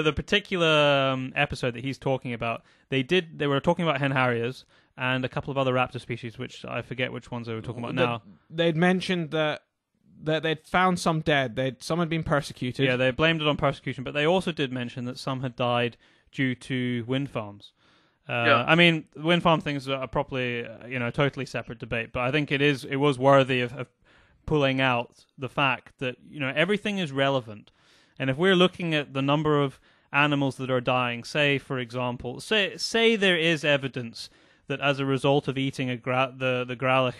the particular episode that he's talking about, they were talking about hen harriers and a couple of other raptor species, which I forget which ones they were talking about now. They'd mentioned that they'd found some dead. Some had been persecuted. Yeah, they blamed it on persecution, but they also did mention that some had died due to wind farms. I mean, wind farm things are probably a totally separate debate, but I think it was worthy of pulling out the fact that everything is relevant, and if we're looking at the number of animals that are dying, say for example, say there is evidence that as a result of eating the growlithe,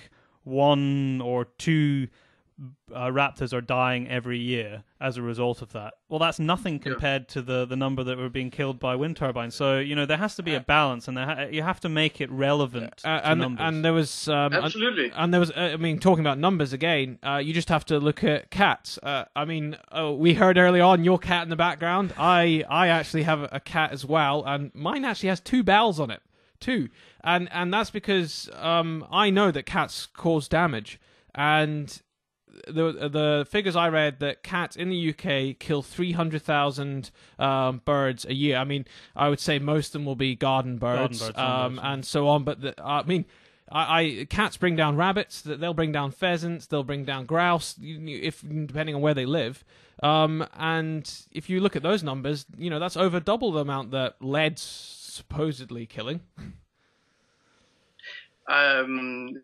1 or 2 raptors are dying every year as a result of that. Well, that's nothing compared to the number that were being killed by wind turbines. So there has to be a balance, and you have to make it relevant to numbers. And there was absolutely. And there was talking about numbers again. You just have to look at cats. We heard early on your cat in the background. I actually have a cat as well, and mine actually has 2 bells on it. 2, and that's because I know that cats cause damage, and the figures I read that cats in the UK kill 300,000 birds a year. I mean, I would say most of them will be garden birds, and so on. But cats bring down rabbits. They'll bring down pheasants. They'll bring down grouse, depending on where they live. And if you look at those numbers, that's over double the amount that lead's supposedly killing. The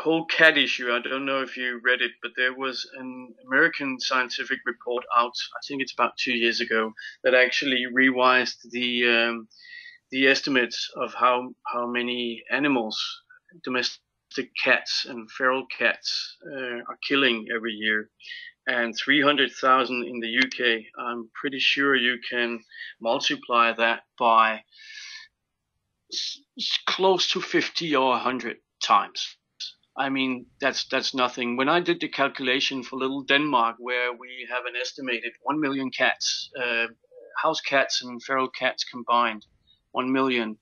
whole cat issue, I don't know if you read it, but there was an American scientific report out, I think it's about 2 years ago, that actually revised the estimates of how many animals, domestic cats and feral cats, are killing every year. And 300,000 in the UK. I'm pretty sure you can multiply that by close to 50 or 100 times. I mean, that's nothing. When I did the calculation for little Denmark, where we have an estimated 1 million cats, house cats and feral cats combined, 1 million,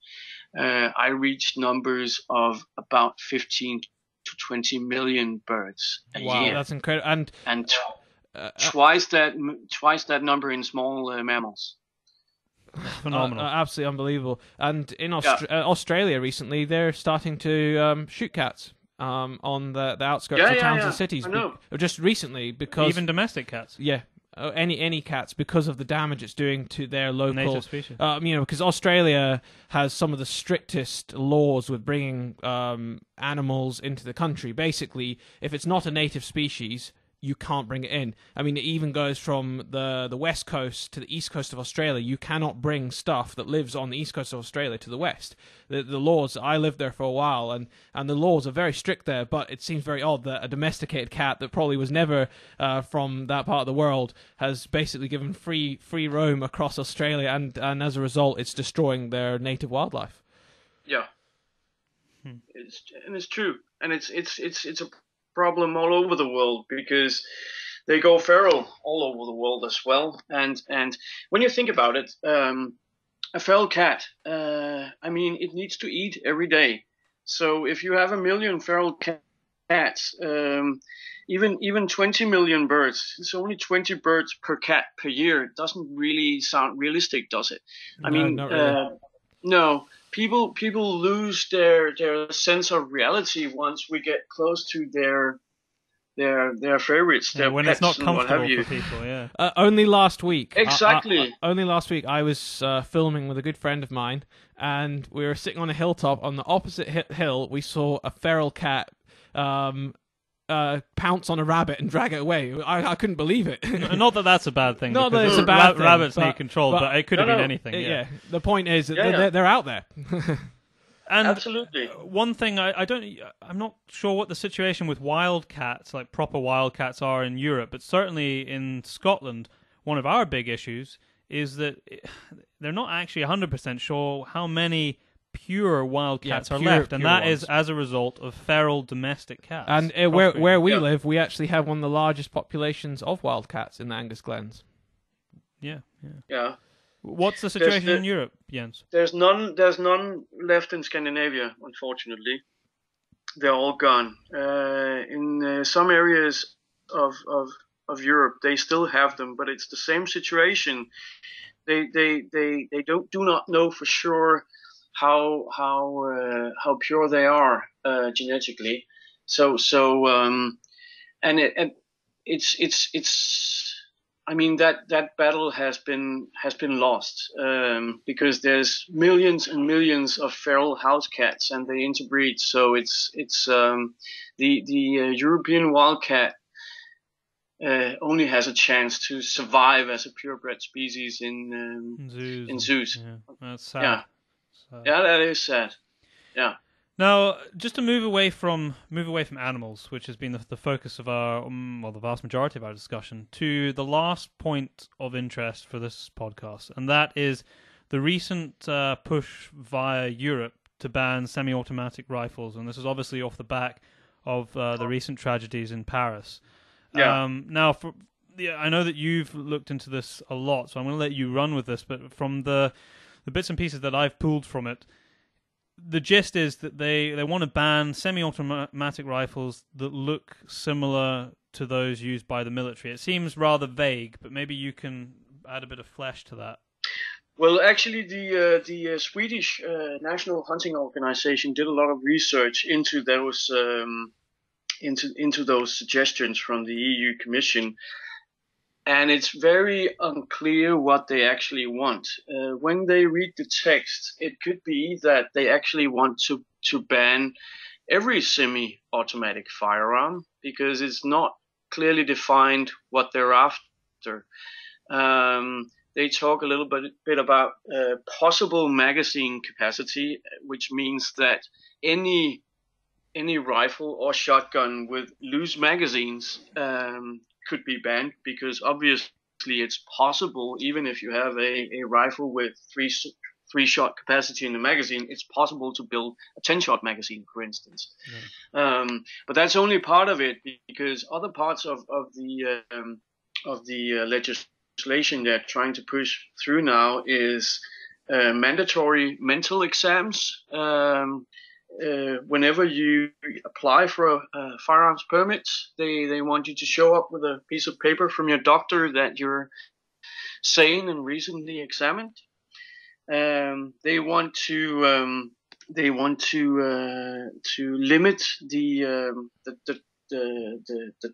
I reached numbers of about 15 to 20 million birds a year. Wow, that's incredible. And twice that number in small mammals. Phenomenal. Absolutely unbelievable. And in Australia recently, they're starting to shoot cats on the outskirts of towns and cities. Just recently, because even domestic cats. Yeah. Any cats, because of the damage it's doing to their local native species. Because Australia has some of the strictest laws with bringing animals into the country. Basically, if it's not a native species, you can't bring it in. I mean, it even goes from the west coast to the east coast of Australia. You cannot bring stuff that lives on the east coast of Australia to the west. The laws, I lived there for a while, and the laws are very strict there, but it seems very odd that a domesticated cat that probably was never from that part of the world has basically given free roam across Australia, and as a result, it's destroying their native wildlife. Yeah. It's true. And it's a problem all over the world, because they go feral all over the world as well. And when you think about it, a feral cat, it needs to eat every day. So if you have 1 million feral cats, even 20 million birds, it's only 20 birds per cat per year. It doesn't really sound realistic, does it? Not really. No. People lose their sense of reality once we get close to their favorites, their when pets, it's not and what have comfortable you. for people. Yeah. Only last week. Exactly. Only last week, I was filming with a good friend of mine, and we were sitting on a hilltop. On the opposite hill, we saw a feral cat pounce on a rabbit and drag it away. I couldn't believe it. Not that that's a bad thing. Not that it's a bad thing. Rabbits need control, but it could have been anything. The point is that they're out there. And absolutely. One thing I'm not sure what the situation with wildcats, like proper wildcats, are in Europe, but certainly in Scotland, one of our big issues is that they're not actually 100% sure how many pure wildcats are left, and that is as a result of feral domestic cats. And where we live, we actually have one of the largest populations of wildcats in the Angus Glens. Yeah. What's the situation in Europe, Jens? There's none left in Scandinavia, unfortunately. They're all gone. In some areas of Europe, they still have them, but it's the same situation. They do not know for sure how pure they are genetically. It's I mean that battle has been lost because there's millions and millions of feral house cats and they interbreed. So it's the European wildcat only has a chance to survive as a purebred species in zoos. Yeah, that's sad. Yeah. Yeah, that is sad. Yeah. Now, just to move away from animals, which has been the focus of our the vast majority of our discussion, to the last point of interest for this podcast, and that is the recent push via Europe to ban semi-automatic rifles, and this is obviously off the back of the recent tragedies in Paris. Yeah. Now, I know that you've looked into this a lot, so I'm going to let you run with this, but from the bits and pieces that I've pulled from it, the gist is that they want to ban semi-automatic rifles that look similar to those used by the military. It seems rather vague, but maybe you can add a bit of flesh to that. Well, actually, the Swedish National Hunting Organization did a lot of research into those into those suggestions from the EU Commission. And it's very unclear what they actually want. When they read the text, it could be that they actually want to ban every semi-automatic firearm because it's not clearly defined what they're after. They talk a little bit about possible magazine capacity, which means that any rifle or shotgun with loose magazines could be banned because obviously it's possible, even if you have a rifle with three shot capacity in the magazine, it's possible to build a 10-shot magazine, for instance. Yeah. But that's only part of it because other parts of the legislation they're trying to push through now is mandatory mental exams. Whenever you apply for a firearms permit, they want you to show up with a piece of paper from your doctor that you're sane and recently examined. They want to limit the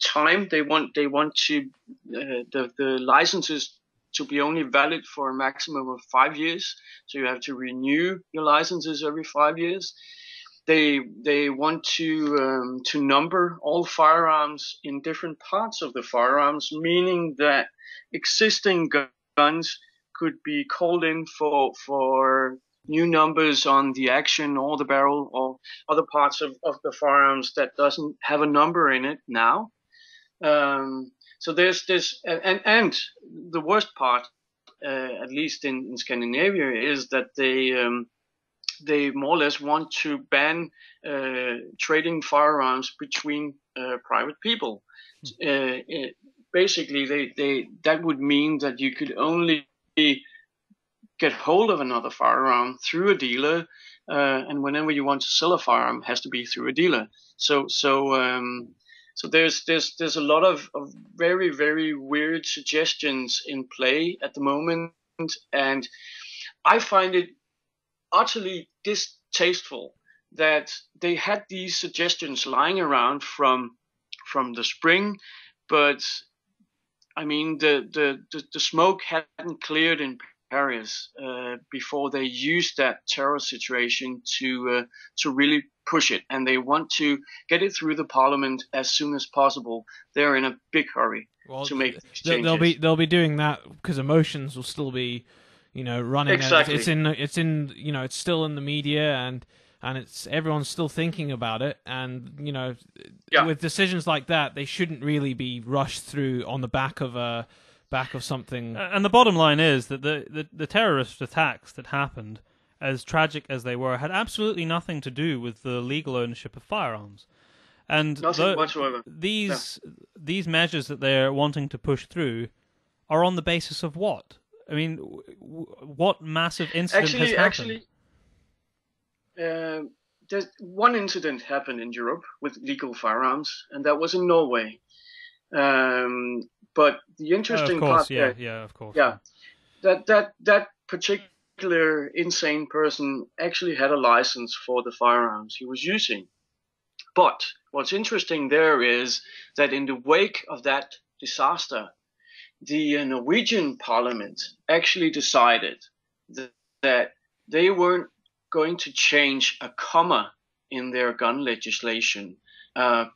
time. They want to the licenses to be only valid for a maximum of 5 years. So you have to renew your licenses every 5 years. They want to number all firearms in different parts of the firearms, meaning that existing guns could be called in for new numbers on the action or the barrel or other parts of the firearms that doesn't have a number in it now. So there's this, and the worst part, at least in Scandinavia, is that they more or less want to ban trading firearms between private people. Basically, that would mean that you could only get hold of another firearm through a dealer, and whenever you want to sell a firearm, it has to be through a dealer. So there's a lot of very, very weird suggestions in play at the moment, and I find it utterly distasteful that they had these suggestions lying around from the spring, but I mean the smoke hadn't cleared in Paris before they used that terror situation to really push it, and they want to get it through the parliament as soon as possible. They're in a big hurry to make these changes. They'll be doing that because emotions will still be, running. Exactly. It's in, it's still in the media, and and everyone's still thinking about it. And Yeah. with decisions like that, they shouldn't really be rushed through on the back of something. And the bottom line is that the terrorist attacks that happened, as tragic as they were, had absolutely nothing to do with the legal ownership of firearms. And Nothing whatsoever. These measures that they're wanting to push through are on the basis of what? I mean, what massive incident has happened? There's one incident happened in Europe with legal firearms, and that was in Norway. But the interesting part, of course, that particular insane person actually had a license for the firearms he was using. But what's interesting there is that in the wake of that disaster, the Norwegian parliament actually decided that they weren't going to change a comma in their gun legislation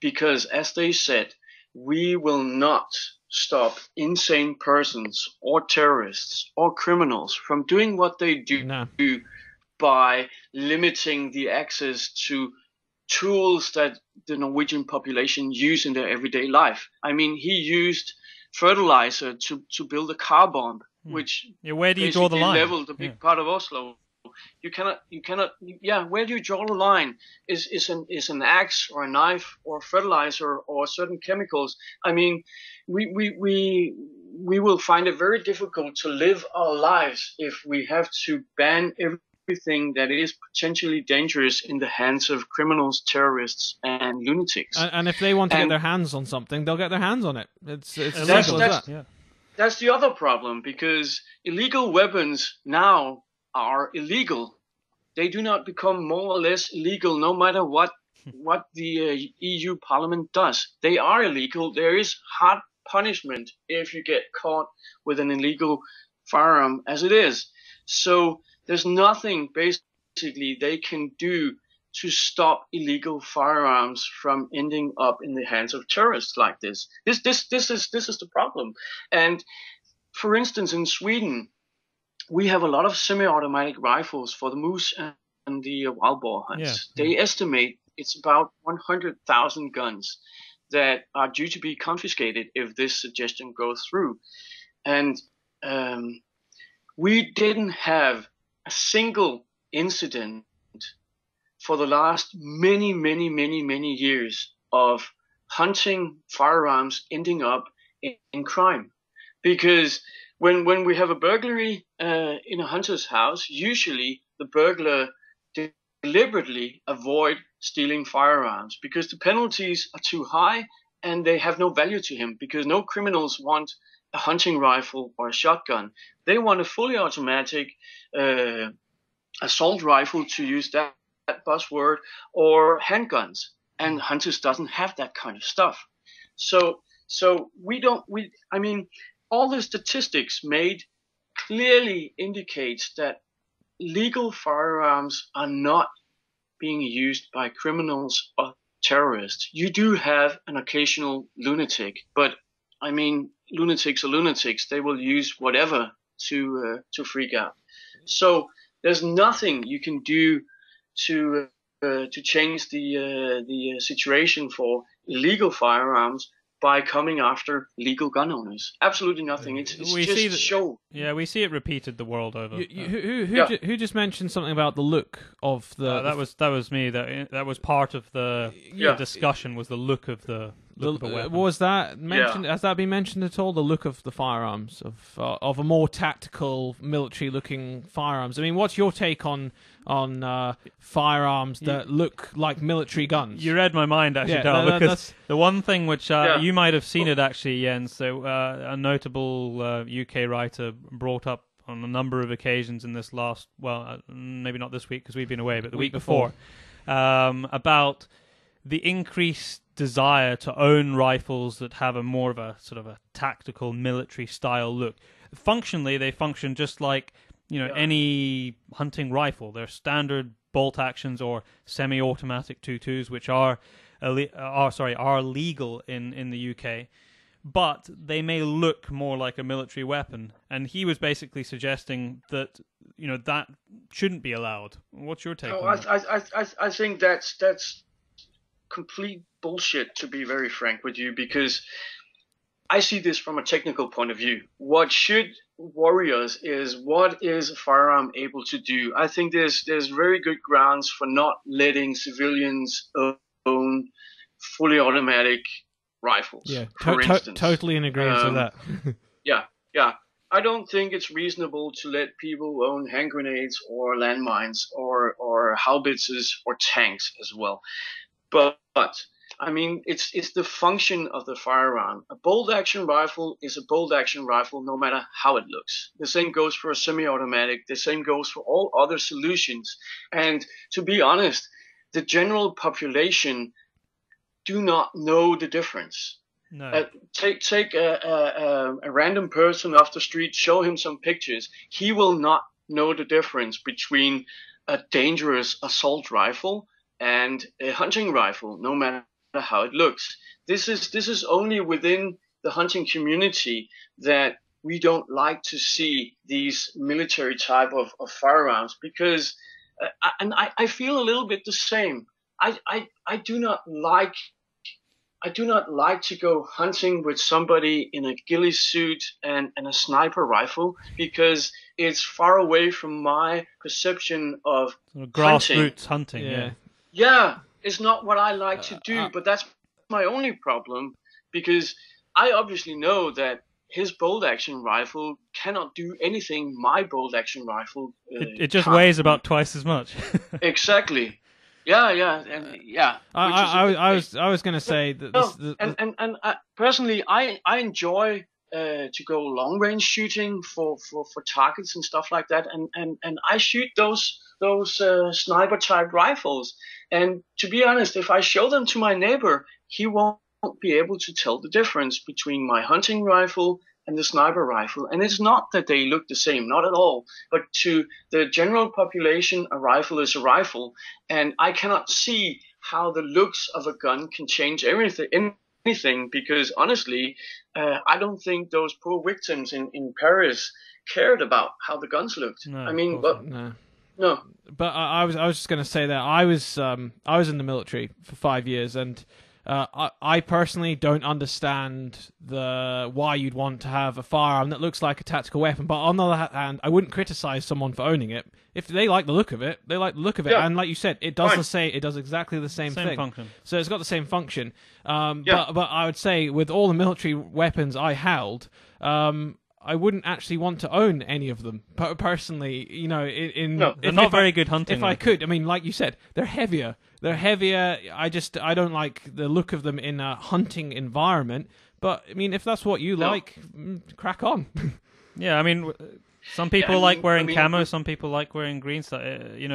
because, as they said, we will not stop insane persons or terrorists or criminals from doing what they do by limiting the access to tools that the Norwegian population use in their everyday life. I mean, he used fertilizer to build a car bomb, which where do you draw the line? Leveled a big part of Oslo. You cannot. Where do you draw the line? Is an axe or a knife or fertilizer or certain chemicals? I mean, we will find it very difficult to live our lives if we have to ban everything that is potentially dangerous in the hands of criminals, terrorists, and lunatics. And if they want to get their hands on something, they'll get their hands on it. It's as simple as that. Yeah. That's the other problem, because illegal weapons now are illegal. They do not become more or less illegal no matter what the EU Parliament does. They are illegal. There is hard punishment if you get caught with an illegal firearm as it is. So there's nothing basically they can do to stop illegal firearms from ending up in the hands of terrorists like this. This is the problem. And for instance, in Sweden, we have a lot of semi-automatic rifles for the moose and the wild boar hunts. Yeah. They estimate it's about 100,000 guns that are due to be confiscated if this suggestion goes through. And we didn't have a single incident for the last many years of hunting firearms ending up in crime. Because when we have a burglary in a hunter's house, usually the burglar deliberately avoid stealing firearms because the penalties are too high and they have no value to him, because no criminals want a hunting rifle or a shotgun. They want a fully automatic assault rifle, to use that buzzword, or handguns. And hunters doesn't have that kind of stuff. So all the statistics made clearly indicates that legal firearms are not being used by criminals or terrorists. You do have an occasional lunatic, but I mean, lunatics are lunatics. They will use whatever to freak out. So there's nothing you can do to change the situation for illegal firearms by coming after legal gun owners. Absolutely nothing. It's just a show. Yeah, we see it repeated the world over. Who just mentioned something about the look of the? That was me. That was part of the discussion. Was the look of the weapon. Was that mentioned? Has that been mentioned at all? The look of the firearms of a more tactical, military-looking firearms. I mean, what's your take on firearms that look like military guns? You read my mind, actually, Dal, because the one thing which you might have seen it actually, Jens. So a notable UK writer brought up on a number of occasions in this last, maybe not this week because we've been away, but the week before, about the increased desire to own rifles that have a more of a sort of a tactical military style look. Functionally, they function just like any hunting rifle. They're standard bolt actions or semi-automatic 22s, which are legal in the UK. but they may look more like a military weapon. And he was basically suggesting that, that shouldn't be allowed. What's your take on that? I think that's complete bullshit, to be very frank with you, because I see this from a technical point of view. What should worry us is what is a firearm able to do. I think there's very good grounds for not letting civilians own fully automatic rifles. Yeah, for instance. Totally in agreement with that. Yeah. I don't think it's reasonable to let people own hand grenades or landmines or howitzers or tanks as well. But I mean, it's the function of the firearm. A bolt-action rifle is a bolt-action rifle no matter how it looks. The same goes for a semi-automatic. The same goes for all other solutions. And to be honest, the general population do not know the difference. No. Take a random person off the street, show him some pictures. He will not know the difference between a dangerous assault rifle and a hunting rifle, no matter how it looks. This is only within the hunting community that we don't like to see these military type of firearms, because I feel a little bit the same. I do not like to go hunting with somebody in a ghillie suit and a sniper rifle, because it's far away from my perception of grassroots hunting. Yeah, it's not what I like to do, but that's my only problem, because I obviously know that his bolt-action rifle cannot do anything my bolt-action rifle It just can't. weighs about twice as much. Exactly. Yeah. I was going to say that personally, I enjoy to go long range shooting for targets and stuff like that, and I shoot those sniper type rifles. And to be honest, if I show them to my neighbor, he won't be able to tell the difference between my hunting rifle and the sniper rifle. And it's not that they look the same, not at all. But to the general population, a rifle is a rifle. And I cannot see how the looks of a gun can change anything, because honestly, I don't think those poor victims in Paris cared about how the guns looked. No, I mean, no. But I was just going to say that I was in the military for 5 years, and I personally don't understand why you'd want to have a firearm that looks like a tactical weapon. But on the other hand, I wouldn't criticize someone for owning it. If they like the look of it, they like the look of it. Yeah. And like you said, it does exactly the same thing. Function. So it's got the same function. But I would say with all the military weapons I held, I wouldn't actually want to own any of them. Personally, They're not very good hunting. If I could, I mean, like you said, they're heavier. I don't like the look of them in a hunting environment. But I mean, if that's what you like, crack on. Yeah, I mean, some people like wearing camo. Some people like wearing green stuff.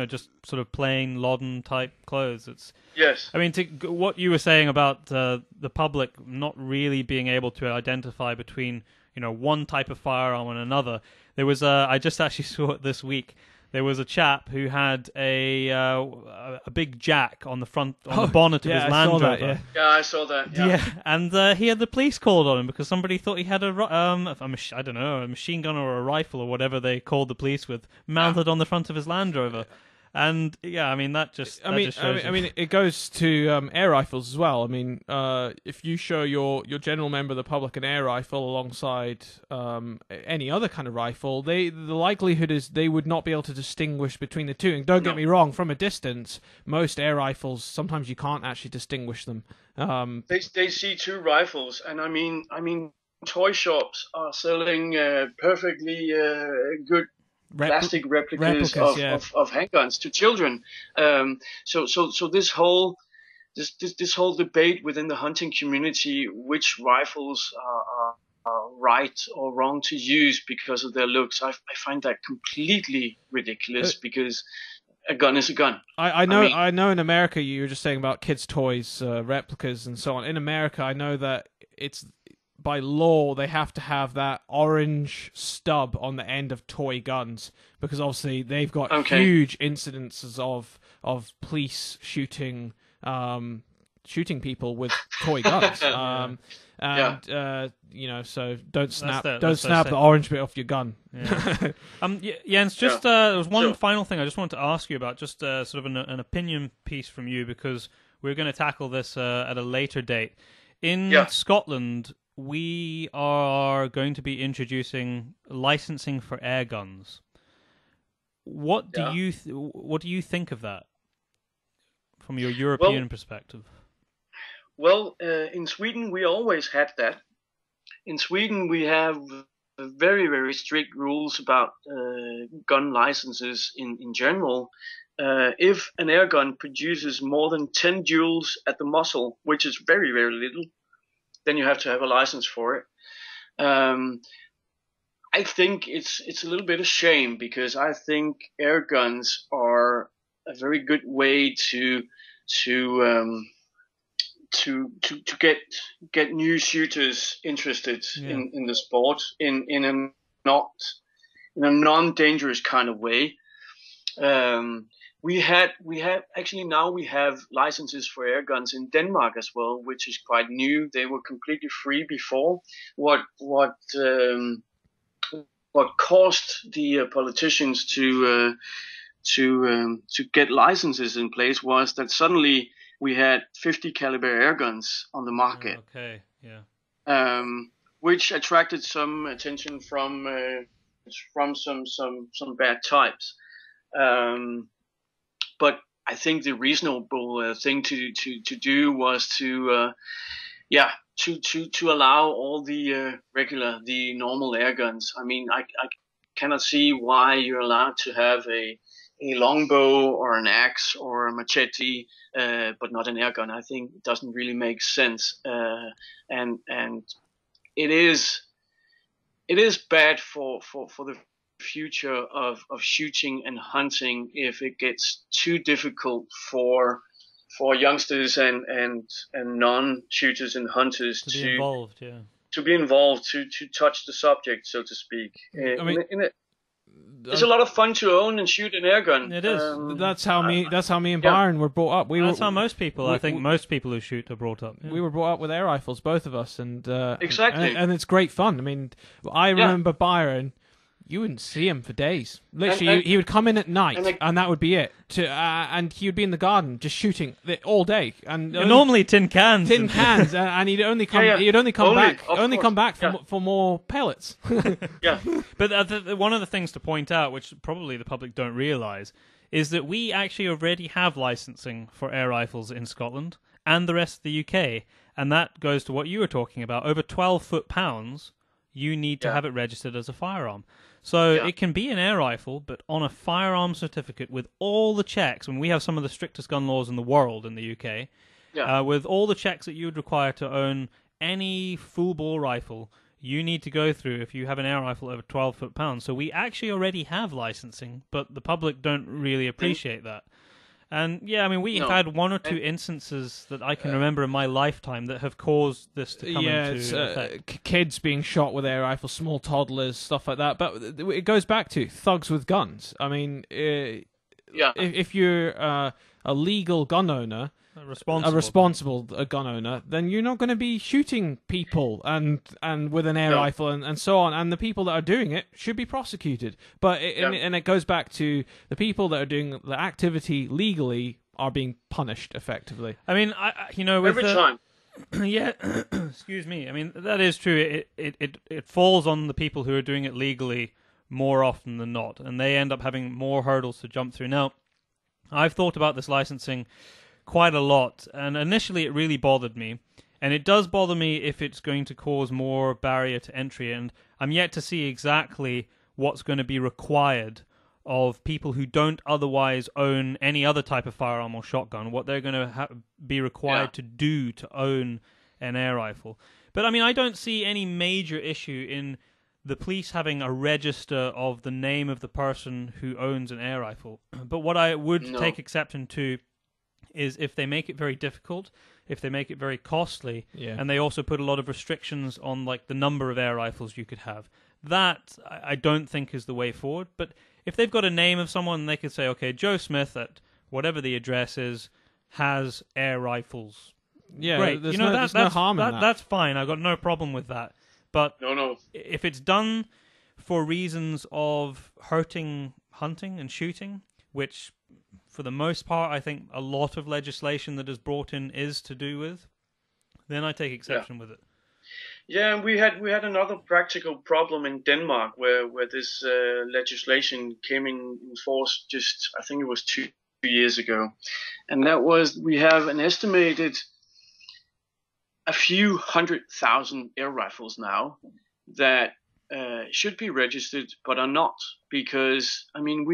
Just sort of plain Loddon type clothes. Yes. I mean, what you were saying about the public not really being able to identify between one type of firearm and another. There was I just actually saw it this week. There was a chap who had a big jack on the the bonnet of his Land Rover. Yeah, I saw that. Yeah, and he had the police called on him because somebody thought he had a machine gun or a rifle or whatever they called the police with mounted on the front of his Land Rover. And yeah, I mean that just shows. I mean, it goes to air rifles as well. I mean, if you show your general member of the public an air rifle alongside any other kind of rifle, the likelihood is they would not be able to distinguish between the two. And don't get me wrong, from a distance, most air rifles sometimes you can't actually distinguish them. They see two rifles, and I mean, toy shops are selling perfectly good plastic replicas of handguns to children. So this whole debate within the hunting community, which rifles are right or wrong to use because of their looks, I find that completely ridiculous, because a gun is a gun. I know in America, you were just saying about kids' toys, replicas and so on. In America, I know that it's by law they have to have that orange stub on the end of toy guns, because obviously they've got huge incidences of police shooting shooting people with toy guns. So don't snap the orange bit off your gun. Yeah. Jens, just there was one final thing I just wanted to ask you about, just sort of an opinion piece from you, because we're going to tackle this at a later date. In Scotland, we are going to be introducing licensing for air guns. What do you think of that from your European perspective? Well, in Sweden we always had that. In Sweden we have very, very strict rules about gun licenses in general. If an air gun produces more than 10 joules at the muzzle, which is very, very little, then you have to have a license for it. I think it's a little bit of shame, because I think air guns are a very good way to get new shooters interested in the sport in a non-dangerous kind of way. We have licenses for air guns in Denmark as well, which is quite new. They were completely free before. What caused the politicians to get licenses in place was that suddenly we had 50 caliber air guns on the market. Okay, yeah. Which attracted some attention from some bad types. But I think the reasonable thing to do was to allow all the normal air guns. I mean, I cannot see why you're allowed to have a longbow or an axe or a machete, but not an air gun. I think it doesn't really make sense. And it is bad for the future of shooting and hunting if it gets too difficult for youngsters and non-shooters and hunters to be involved, to touch the subject, so to speak. It's a lot of fun to own and shoot an air gun. It is. That's how me and Byron were brought up. That's how most people. I think most people who shoot are brought up. Yeah. We were brought up with air rifles, both of us, and exactly. And it's great fun. I mean, I remember Byron. You wouldn't see him for days. Literally, he would come in at night, and that would be it. And he would be in the garden just shooting all day. And normally tin cans, and he'd only come. He'd only come back for more pellets. Yeah. But one of the things to point out, which probably the public don't realise, is that we actually already have licensing for air rifles in Scotland and the rest of the UK, and that goes to what you were talking about. Over 12 foot-pounds, you need to have it registered as a firearm. So it can be an air rifle, but on a firearm certificate with all the checks, and we have some of the strictest gun laws in the world in the UK, with all the checks that you would require to own any full-bore rifle, you need to go through if you have an air rifle over 12 foot-pounds. So we actually already have licensing, but the public don't really appreciate that. And we've had one or two instances that I can remember in my lifetime that have caused this to come into effect. Kids being shot with air rifles, small toddlers, stuff like that. But it goes back to thugs with guns. I mean, if you're a legal gun owner, a responsible gun owner, then you're not going to be shooting people and with an air rifle and so on. And the people that are doing it should be prosecuted. But and it goes back to the people that are doing the activity legally are being punished effectively. I mean, every time. Yeah, excuse me. I mean, that is true. It falls on the people who are doing it legally more often than not, and they end up having more hurdles to jump through. Now, I've thought about this licensing quite a lot, and initially it really bothered me, and it does bother me if it's going to cause more barrier to entry, and I'm yet to see exactly what's going to be required of people who don't otherwise own any other type of firearm or shotgun, what they're going to be required to do to own an air rifle. But I mean, I don't see any major issue in the police having a register of the name of the person who owns an air rifle. But what I would take exception to is if they make it very difficult, if they make it very costly, and they also put a lot of restrictions on like the number of air rifles you could have. That I don't think is the way forward. But if they've got a name of someone, they could say, okay, Joe Smith at whatever the address is has air rifles Yeah, great. there's You know, there's no harm in that. That's fine. I've got no problem with that. But No. if it's done for reasons of hurting hunting and shooting, which for the most part I think a lot of legislation that is brought in is to do with, then I take exception with it. Yeah, and we had another practical problem in Denmark where this legislation came in force just, I think it was 2 years ago, and that was we have an estimated a few 100,000 air rifles now that should be registered but are not, because I mean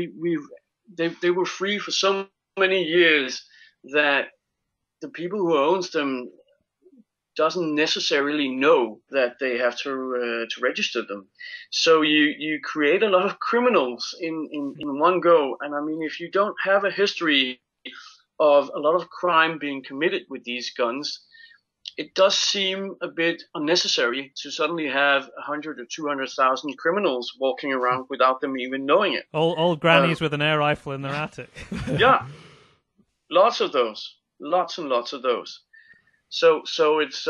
they were free for so many years that the people who owns them doesn't necessarily know that they have to register them. So you create a lot of criminals in one go. And I mean, if you don't have a history of a lot of crime being committed with these guns, it does seem a bit unnecessary to suddenly have 100 or 200,000 criminals walking around without them even knowing it. Old grannies with an air rifle in their attic. Yeah, lots of those, lots and lots of those. So it's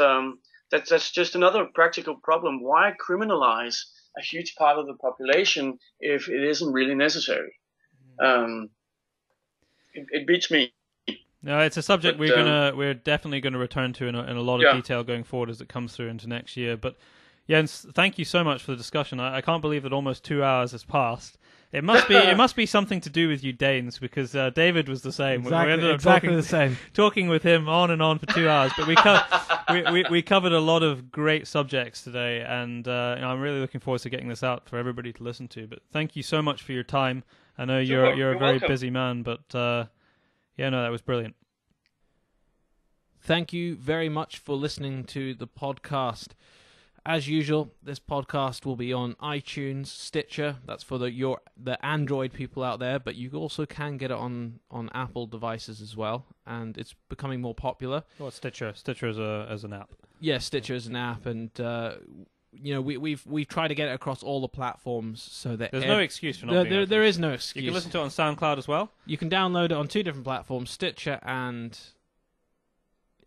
that's just another practical problem. Why criminalize a huge part of the population if it isn't really necessary? It beats me. No, it's a subject we're definitely gonna return to in a lot of detail going forward as it comes through into next year. But Jens, thank you so much for the discussion. I can't believe that almost 2 hours has passed. It must be something to do with you Danes, because David was the same. Exactly, we ended up the same. Talking with him on and on for 2 hours, but we covered a lot of great subjects today, and I'm really looking forward to getting this out for everybody to listen to. But thank you so much for your time. I know you're a very welcome. busy man, but that was brilliant. Thank you very much for listening to the podcast. As usual, this podcast will be on iTunes, Stitcher. That's for the Android people out there, but you also can get it on Apple devices as well, and it's becoming more popular. Well, Stitcher as an app. Yeah, Stitcher is an app, and we've tried to get it across all the platforms so that there's no excuse for not being. There is no excuse. You can listen to it on SoundCloud as well. You can download it on 2 different platforms, Stitcher and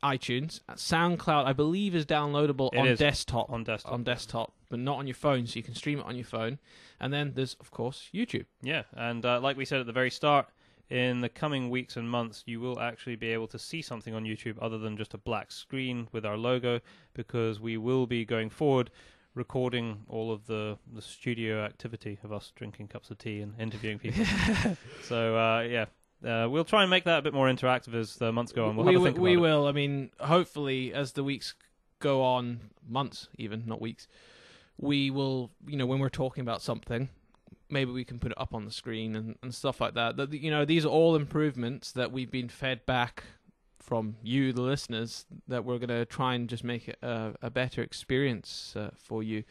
iTunes. SoundCloud, I believe, is downloadable on desktop. On desktop, but not on your phone, so you can stream it on your phone. And then there's, of course, YouTube. Yeah, and like we said at the very start, in the coming weeks and months, you will actually be able to see something on YouTube other than just a black screen with our logo, because we will be going forward recording all of the studio activity of us drinking cups of tea and interviewing people. So, we'll try and make that a bit more interactive as the months go on. We will. I mean, hopefully, as the weeks go on, months even, not weeks, we will, when we're talking about something, maybe we can put it up on the screen and stuff like that. These are all improvements that we've been fed back from you, the listeners, that we're going to try and just make it a better experience for you.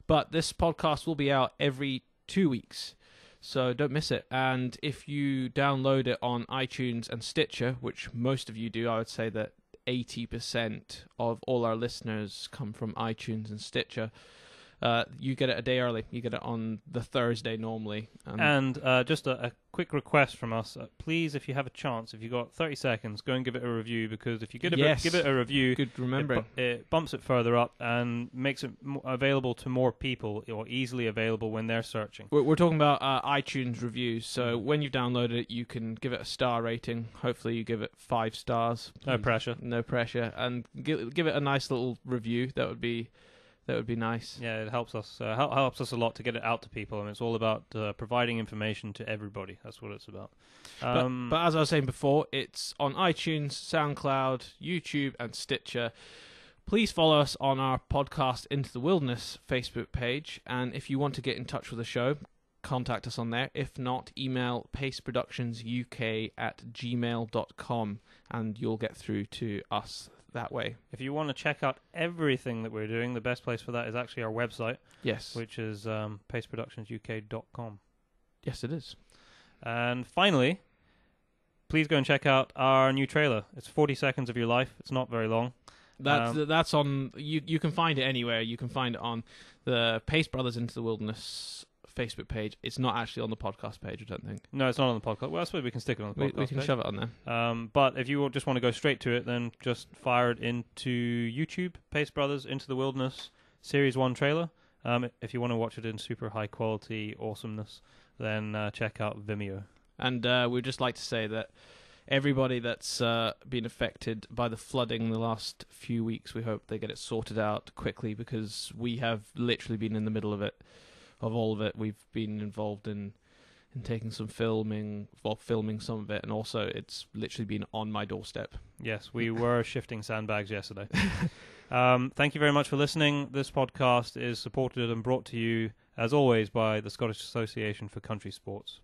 But this podcast will be out every 2 weeks, so don't miss it. And if you download it on iTunes and Stitcher, which most of you do, I would say that 80% of all our listeners come from iTunes and Stitcher. You get it a day early. You get it on the Thursday normally. And just a quick request from us. Please, if you have a chance, if you've got 30 seconds, go and give it a review, because if you give it a review, good remembering. It bumps it further up and makes it available to more people, or easily available when they're searching. We're talking about iTunes reviews, so when you've downloaded it, you can give it a star rating. Hopefully you give it 5 stars. No pressure. No pressure. And give it a nice little review. That would be nice. Yeah, it helps us. Helps us a lot to get it out to people, and it's all about providing information to everybody. That's what it's about. But as I was saying before, it's on iTunes, SoundCloud, YouTube, and Stitcher. Please follow us on our podcast Into the Wilderness Facebook page, and if you want to get in touch with the show, contact us on there. If not, email paceproductionsuk@gmail.com, and you'll get through to us that way. If you want to check out everything that we're doing, the best place for that is actually our website. Yes. Which is paceproductionsuk.com. Yes, it is. And finally, please go and check out our new trailer. It's 40 seconds of your life. It's not very long. That's on. You can find it anywhere. You can find it on the Pace Brothers Into the Wilderness Facebook page. It's not actually on the podcast page, I don't think. No, it's not on the podcast. Well, I suppose we can stick it on the podcast. We can page. shove it on there. But if you just want to go straight to it, then just fire it into YouTube, Pace Brothers Into the Wilderness Series 1 trailer. If you want to watch it in super high quality awesomeness, then check out Vimeo. And we'd just like to say that everybody that's been affected by the flooding in the last few weeks, we hope they get it sorted out quickly, because we have literally been in the middle of all of it. We've been involved in taking some filming some of it, and also it's literally been on my doorstep. Yes, we were shifting sandbags yesterday. Thank you very much for listening. This podcast is supported and brought to you, as always, by the Scottish Association for Country Sports.